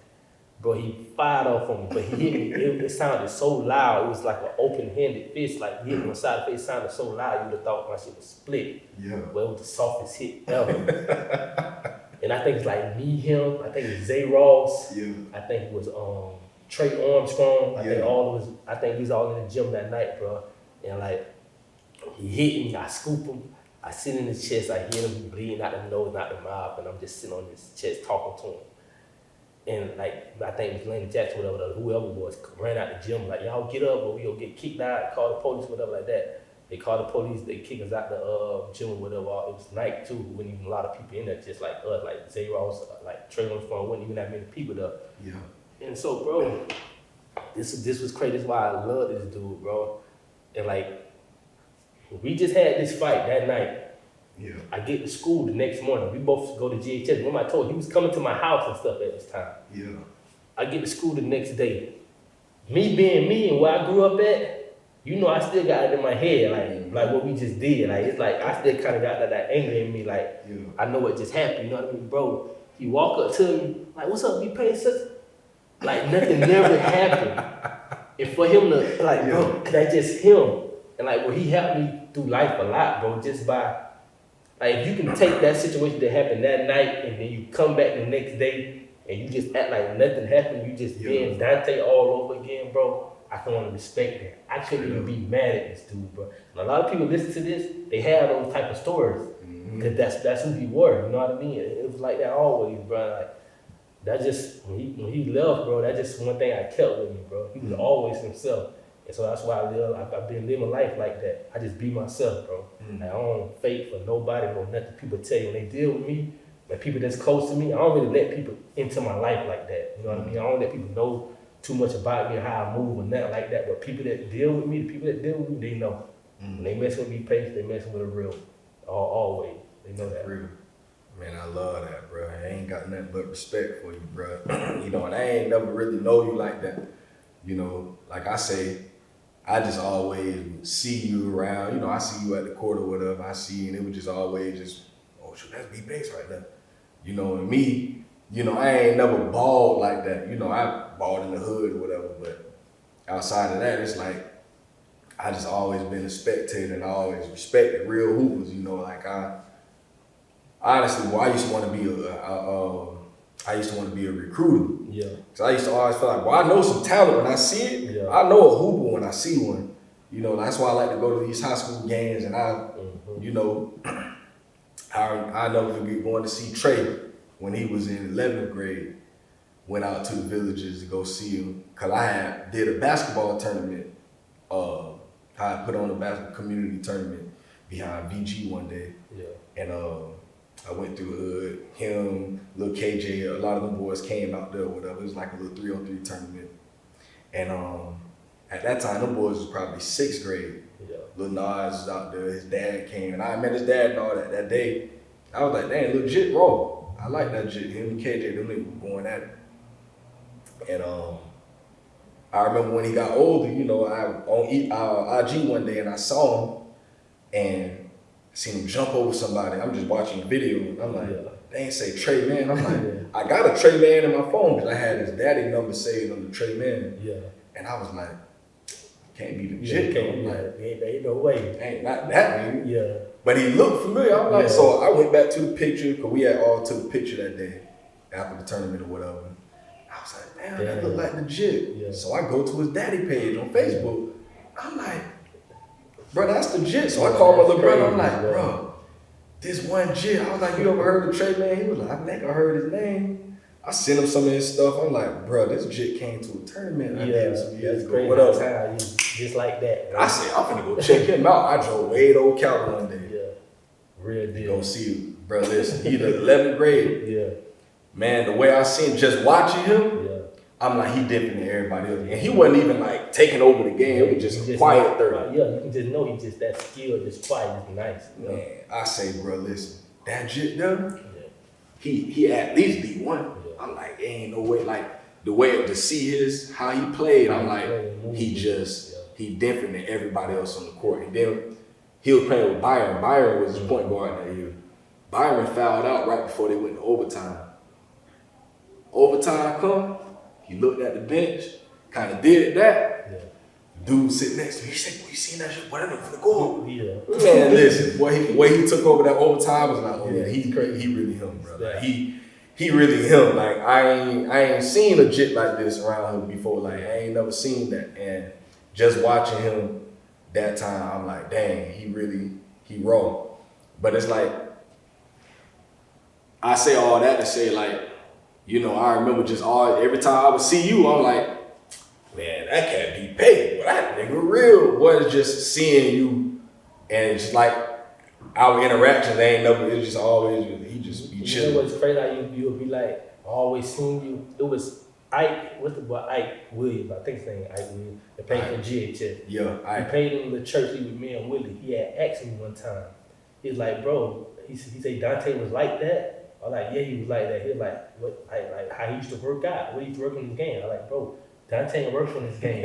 Bro, he fired off on me, but he hit me. It sounded so loud. It was like an open-handed fist, like he hit me on the side of the face. It sounded so loud, you would have thought my shit was split. Yeah. But it was the softest hit ever. And I think it's like me, him. I think it's Zay Ross. Yeah. I think it was Trey Armstrong. I think he's all in the gym that night, bro. And like he hit me, I scoop him. I sit in his chest, I hear him bleeding out the nose, out the mouth, and I'm just sitting on his chest talking to him. And like, I think it was Lenny Jackson, whoever was, ran out the gym, like, y'all get up or we gonna get kicked out, call the police, whatever like that. They called the police, they kicked us out the gym or whatever. It was night too, wasn't even a lot of people in there, just like us, like Zay Ross, like Trey Armstrong, wasn't even that many people there. Yeah. And so, bro, this was crazy. This is why I love this dude, bro. And like, we just had this fight that night. Yeah. I get to school the next morning. We both go to GHS. Remember I told you, he was coming to my house and stuff at this time. Yeah. I get to school the next day. Me being me and where I grew up at, you know I still got it in my head, like what we just did. Like it's like I still kind of got that anger in me, like I know what just happened, you know what I mean? Bro, he walk up to me, like, what's up, B-Pain, sis? Like nothing never happened. And for him to, like, bro, that's just him. And like, well, he helped me through life a lot, bro, just by Like if you can take that situation that happened that night and then you come back the next day and you just act like nothing happened, you just being Dante all over again, bro. I can only respect that. I couldn't even be mad at this dude, bro. And a lot of people listen to this, they have those type of stories. Cause that's who he were, you know what I mean? It was like that always, bro. Like that just when he left, bro. That's just one thing I kept with me, bro. He was always himself, and so that's why I've been living life like that. I just be myself, bro. Like, I don't fake for nobody or nothing. People tell you when they deal with me, like people that's close to me. I don't really let people into my life like that. You know what I mean? I don't let people know too much about me or how I move or nothing like that. But people that deal with me, the people that deal with me, they know. When they mess with me, patient, they messing with a real. Always. They know that. Real. Man, I love that, bro. I ain't got nothing but respect for you, bro. You know, and I ain't never really know you like that. You know, like I say, I just always see you around. You know, I see you at the court or whatever. I see you, and it was just always just, oh, shoot, that's B-Bass right there. You know, and me, you know, I ain't never balled like that. You know, I balled in the hood or whatever, but outside of that, it's like, I just always been a spectator and I always respected real hoopers. You know, like honestly, well, I used to want to be a recruiter. Yeah. Cause I used to always feel like, well, I know some talent when I see it. Yeah. I know a hooper when I see one. You know, that's why I like to go to these high school games. And you know, I never forget going to see Trey when he was in 11th grade. Went out to the villages to go see him. Cause I did a basketball tournament. I put on a basketball community tournament behind VG one day. Yeah. And I went through the hood, him, little KJ, a lot of them boys came out there, whatever. It was like a little 3-on-3 tournament. And at that time, them boys was probably 6th grade. Yeah. Lil Nas was out there, his dad came, and I met his dad and all that day. I was like, dang, legit raw. I like that shit. Him and KJ, them niggas were going at it. And I remember when he got older, you know, I on IG one day and I saw him and I seen him jump over somebody. I'm just watching the video and I'm like, they ain't say Trey Man. I'm like, I got a Trey Man in my phone because I had his daddy number saved on the Trey Man. Yeah. And I was like, can't be the jit. Ain't no way. Ain't not that nigga. Yeah. But he looked familiar. I'm like, so I went back to the picture because we had all took a picture that day after the tournament or whatever. I was like, damn, that look like legit. Yeah. So I go to his daddy page on Facebook. I'm like, bro, that's legit. So I called my little brother. I'm like, bro, this one jit. I was like, you ever heard of Trey Man? He was like, I think I heard his name. I sent him some of his stuff. I'm like, bro, this jit came to a tournament. I did some years ago. What up? Just like that. I said, I'm finna go check him out. I drove way to Ocala one day. Yeah. Real deal. Go see you. Bro, listen, he the 11th grade. Yeah. Man, the way I seen just watching him, I'm like, he different than everybody else. And he wasn't even like taking over the game. It was just quiet third. Yeah, you can just know he's just that skilled, just quiet, just nice. You know? Man, I say, bro, listen, that jit there, he at least D1. Yeah. I'm like, ain't no way, like the way to see how he played, I'm like, he different than everybody else on the court. And then he was playing with Byron. Byron was his point guard that year. Byron fouled out right before they went to overtime. Overtime come, he looked at the bench, kind of did that. Yeah. Dude sitting next to me, he said, "Boy, you seen that shit? Boy, that nigga finna go." Yeah. Man, listen, boy, the way he took over that overtime was like, oh yeah, he really him, bro. Like, he really him. Like I ain't seen a jit like this around him before. Like I ain't never seen that. And just watching him that time, I'm like, dang, he raw. But it's like, I say all that to say like, you know, I remember every time I would see you, I'm like, man, that can't be paid. But that nigga real. Boy, it's just seeing you and it's like our interactions it's just always, he just be chilling. You know what's crazy? Like you would be like, always seeing you. It was Ike, what's the boy? Ike Williams, I think his name Ike Williams. They paid for GHS. Yeah, Ike. He paid him the church with me and Willie. He had asked me one time. He's like, bro, he said Dante was like that. I'm like, yeah, he was like that. He was like, what, like how he used to work out. What he used to work on his game. I'm like, bro, Dante ain't work on his game.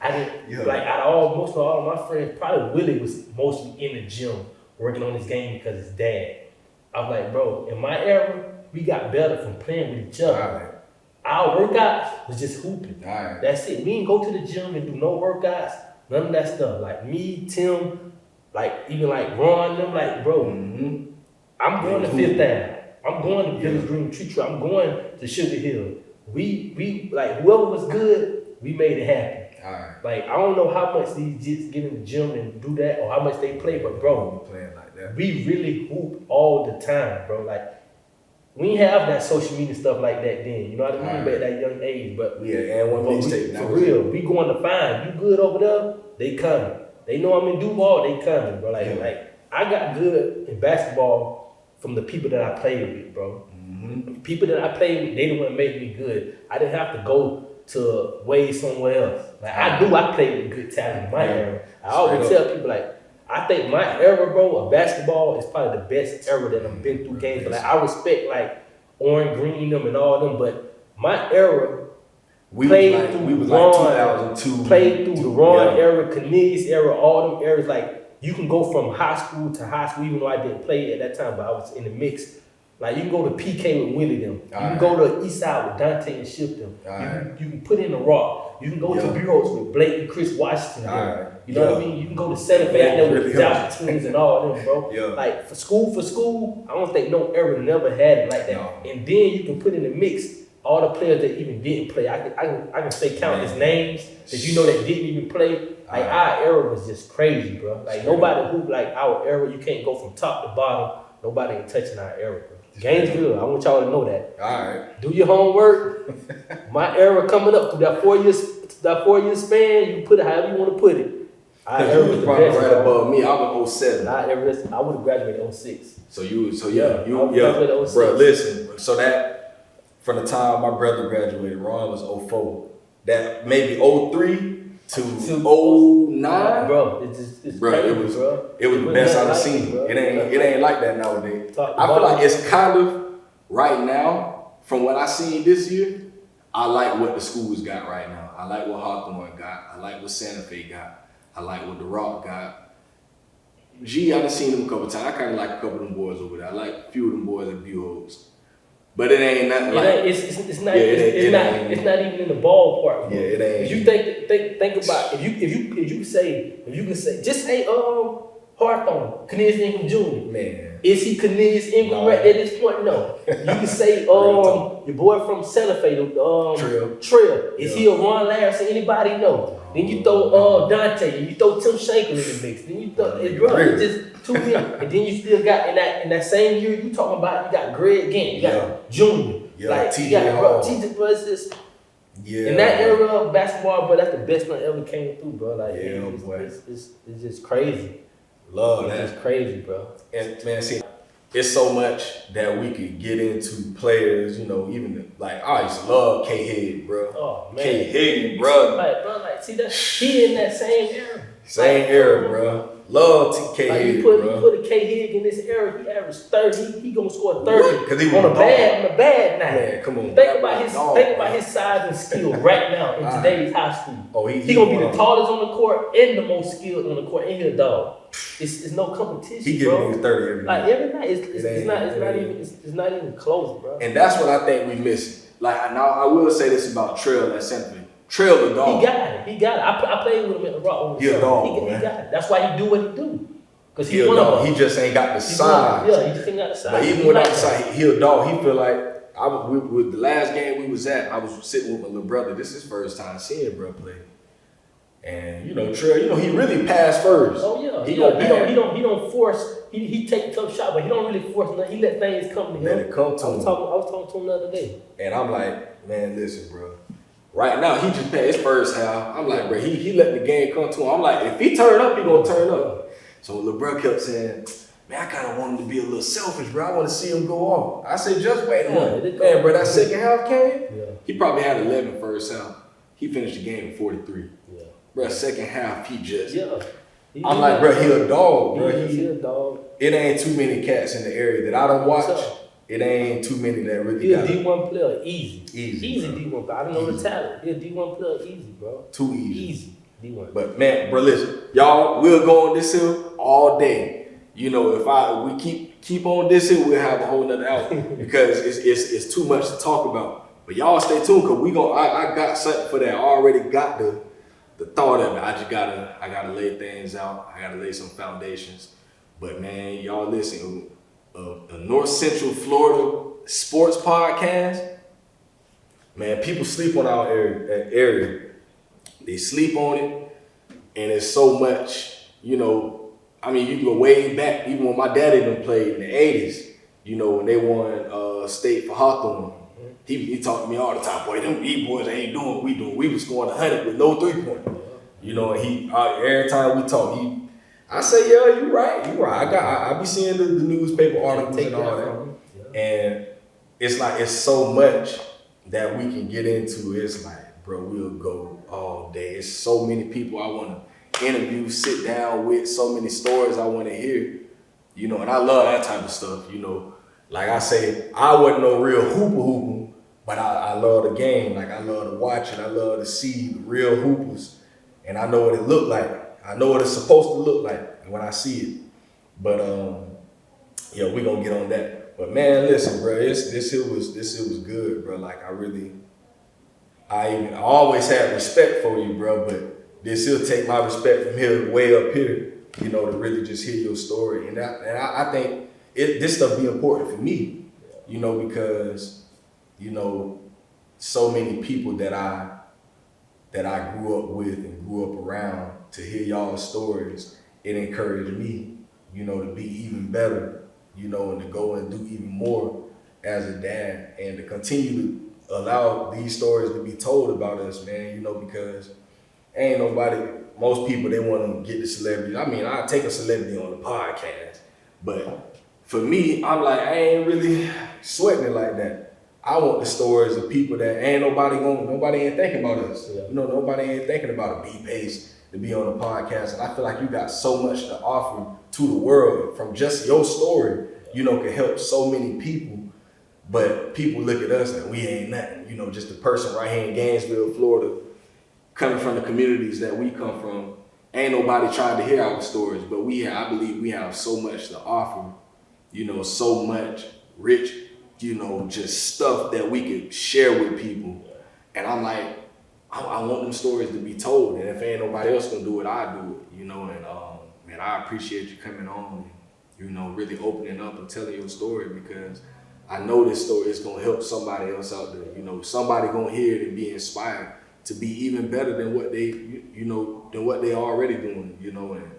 I didn't, like, out of most of all of my friends, probably Willie was mostly in the gym working on his game because his dad. I was like, bro, in my era, we got better from playing with each other. Right. Our workouts was just hooping. Right. That's it. We didn't go to the gym and do no workouts, none of that stuff. Like me, Tim, like even like Ron, them, like, bro, I'm going to Fifth Ave. I'm going to Village Green Tree Trail. I'm going to Sugar Hill. We like whoever was good, we made it happen. All right. Like I don't know how much these jits get in the gym and do that, or how much they play, but bro, Playing like that. we really hoop all the time, bro. Like we ain't have that social media stuff like that then. You know what I mean? Alright. Back that young age, but Yeah, and one but mixtape. for real, we going to find you good over there. They coming. They know I'm in Duval. They coming, bro. Like Yeah. like I got good in basketball from the people that I played with, bro. Mm-hmm. People that I played with, they the one make me good. I didn't have to go to way somewhere else. Like I played with good talent in my era. I always Straight tell people like, I think my era, bro, of basketball is probably the best era that I've been through games. But like I respect like Orange Green them and all them, but my era We played was like, through we was Ron, like 2002. played through the Ron Yeah. era, Cornelius era, all them eras. Like you can go from high school to high school, even though I didn't play at that time, but I was in the mix. Like you can go to PK with Willie them. You can go to East Side with Dante and Shift them. You can put in the Rock. You can go to Bureaus with Blake and Chris Washington. You know what I mean? You can go to Santa Fe out there with the Josh Twins and all them, bro. Yeah. Like for school, I don't think no era never had it like that. No. And then you can put in the mix all the players that even didn't play. I can say countless names that you know that didn't even play. Like our era was just crazy, bro. Like nobody who like our era, you can't go from top to bottom. Nobody ain't touching our era, bro. Game's good. I want y'all to know that. All right. Do your homework. My era coming up through that 4 year span. You can put it however you want to put it. Our era You was was the probably best. right above me. I was 07. Our era, I would have graduated 06. So you, I graduated 06. bro. Listen, so that from the time my brother graduated, Ron was 04. That maybe 03 to 09, bro. It's bro. crazy, It was bro. it was the best I've like seen. bro. It ain't like that nowadays. Talk I feel about like it's kind of right now from what I seen this year. I like what the schools got right now. I like what Hawthorne got. I like what Santa Fe got. I like what the Rock got. I done seen them a couple times. I kind of like a couple of them boys over there. I like a few of them boys at Bureaus. But it ain't nothing like. It's not even in the ballpark. Bro. Yeah, it ain't. If you think about if you can say just say Hawthorne, Cornelius Ingram Jr. Man. Is he Cornelius Ingram right at this point? No. You can say your boy from Santa Fe, Trill. Is he a Ron Larson? Anybody know? Then you throw Dante, you throw Tim Shanker in the mix. Then you throw it's just too many. And then you still got in that same year you talking about you got Greg Gant, you got Junior, like TJ Hall. TJ, bro, it's just Yeah. in that era of basketball, bro, that's the best one ever came through, bro. Like it's just crazy. Love It's that. just crazy, bro. And man, see, it's so much that we could get into players, you know, even like I used to love K Higg, bro. Oh man. K Higg, bro. Like, see that he in that same era. Same era, bro. Love K Like Higg, you bro. put a K Higg in this era, he averaged 30. He gonna score 30 What? 'Cause he was on a a bad night. Man, come on. Think about his size and skill right now in today's high school. Oh, He gonna be the tallest on the court and the most skilled on the court, and he a dog. It's no competition, He bro. giving me 30 every Like night. every night, it's not even close, bro. And that's what I think we missing. Like now, I will say this about Trail at Santa Fe. Trail the dog. He got it. I played with him at the Rock. He a dog, He man. got it. That's why he do what he do. Cause He he a one of dog. them. He just ain't got the He size. Yeah, he just ain't got the size. But even He without like the that. size, he a dog. He feel like with the last game we was at, I was sitting with my little brother. This is his first time seeing bro play. And you know, Trail, you know, he really passed first. Oh yeah, He he don't force. He take tough shot, but he don't really force nothing. He let things come to him. Let it come to I was him. talking to him the other day. And I'm like, man, listen, bro. Right now, he just passed his first half. I'm like, bro, he let the game come to him. I'm like, if he turn up, he gonna turn up. So LeBron kept saying, man, I kind of want him to be a little selfish, bro. I want to see him go off. I said, just wait on it. Man, bro, that second half came. Yeah. He probably had 11 first half. He finished the game with 43. Yeah. Bro, second half, he just. Yeah. I'm like, bro, he a dog, bro. He a dog. It ain't too many cats in the area that I don't watch. So, It ain't too many that really he a got it. D1 player, easy. Easy, bro. D1 player. I don't know Easy. the talent. He a D1 player, easy, bro. Too easy. Easy. D1. But man, bro, listen, y'all, we'll go on this hill all day. You know, if we keep on this hill, we'll have a whole nother hour because it's too much to talk about. But y'all stay tuned because I got something for that. I already got the thought of it. I gotta lay things out. I gotta lay some foundations. But man, y'all listen, a North Central Florida sports podcast. Man, people sleep on our area. They sleep on it, and it's so much, you know. I mean, you can go way back, even when my daddy done played in the 80s, you know, when they won state for Hawthorne. He talked to me all the time, boy, them boys ain't doing what we doing. We was scoring 100 with no 3-pointer. You know, and every time we talk, I say, yeah, you right. I be seeing the newspaper articles and all that. And it's like, it's so much that we can get into. It's like, bro, we'll go all day. It's so many people I want to interview, sit down with, so many stories I want to hear, you know, and I love that type of stuff, you know. Like I say, I wasn't no real hooper, but I love the game. Like I love to watch it. I love to see the real hoopers, and I know what it look like. I know what it's supposed to look like when I see it. But yeah, we gonna get on that. But man, listen, bro, this here was good, bro. Like I always had respect for you, bro. But this will take my respect from here way up here, you know, to really just hear your story. And I think this stuff be important for me, you know, because, you know, so many people that I grew up with and grew up around, to hear y'all's stories, it encouraged me, you know, to be even better, you know, and to go and do even more as a dad, and to continue to allow these stories to be told about us, man, you know, because ain't nobody, most people, they want to get the celebrity. I mean, I take a celebrity on the podcast, but for me, I'm like, I ain't really sweating it like that. I want the stories of people that nobody ain't thinking about us. Yeah. You know, nobody ain't thinking about a B-Pace to be on the podcast. And I feel like you got so much to offer to the world from just your story, you know, can help so many people. But people look at us and we ain't nothing. You know, just a person right here in Gainesville, Florida, coming from the communities that we come from. Ain't nobody trying to hear our stories, but I believe we have so much to offer, you know, so much rich, you know, just stuff that we could share with people. And I'm like, I want them stories to be told. And if ain't nobody else gonna do it, I do it, you know. And man, I appreciate you coming on and, you know, really opening up and telling your story, because I know this story is gonna help somebody else out there. You know, somebody gonna hear it and be inspired to be even better than what they already doing, you know. And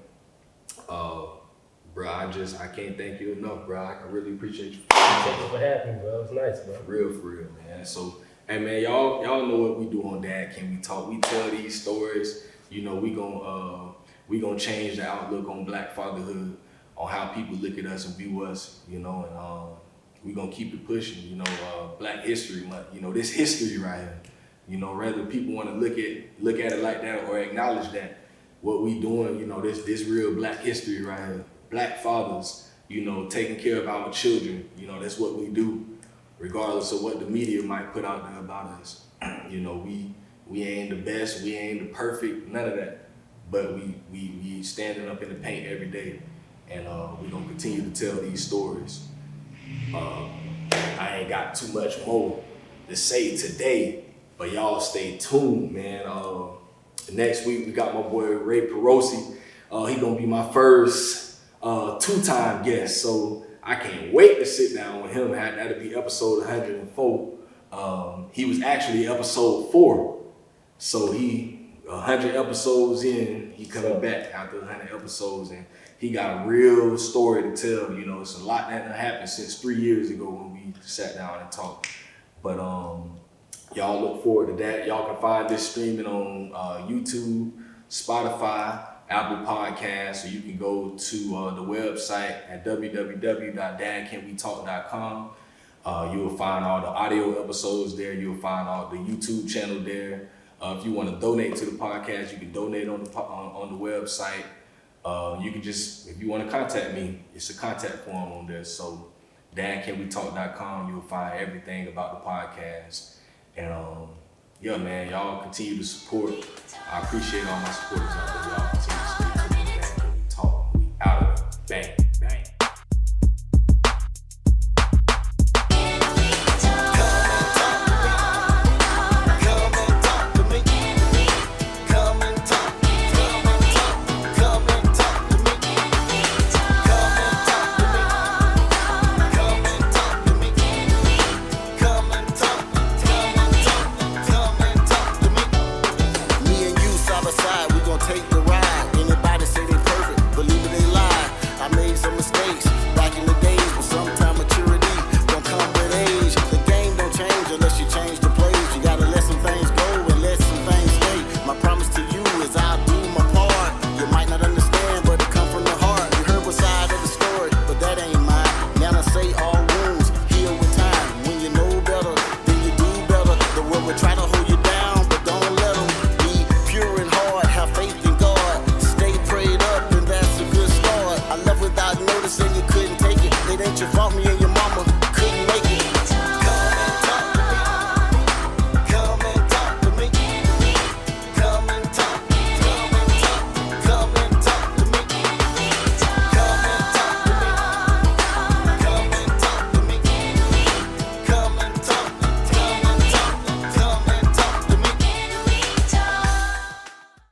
bro, I can't thank you enough, bro. I really appreciate you. Thank you for having me, bro. It was nice, bro. For real, man. So, hey, man, y'all know what we do on Dad Can We Talk. We tell these stories. You know, we gonna change the outlook on Black fatherhood, on how people look at us and view us. You know, and we gonna keep it pushing. You know, Black History Month. You know, this history right here. You know, whether people want to look at it like that or acknowledge that what we doing. You know, this real Black history right here. Black fathers, you know, taking care of our children, you know, that's what we do, regardless of what the media might put out there about us. You know, we ain't the best, we ain't the perfect, none of that, but we standing up in the paint every day, and we gonna continue to tell these stories. I ain't got too much more to say today, but y'all stay tuned, man. Next week we got my boy Ray Perosi. He gonna be my first two-time guest, so I can't wait to sit down with him. That'll be episode 104. He was actually episode 4, so 100 episodes in, he coming back after 100 episodes, and he got a real story to tell. You know, it's a lot that happened since 3 years ago when we sat down and talked. But y'all look forward to that. Y'all can find this streaming on YouTube, Spotify, Apple Podcasts, or you can go to the website at www.dadcanwetalk.com. You'll find all the audio episodes there. You'll find all the YouTube channel there. If you want to donate to the podcast, you can donate on the website. You can just, if you want to contact me, it's a contact form on there. So dadcanwetalk.com, you'll find everything about the podcast. And yeah, man, y'all continue to support. I appreciate all my supporters out there. Y'all continue to support.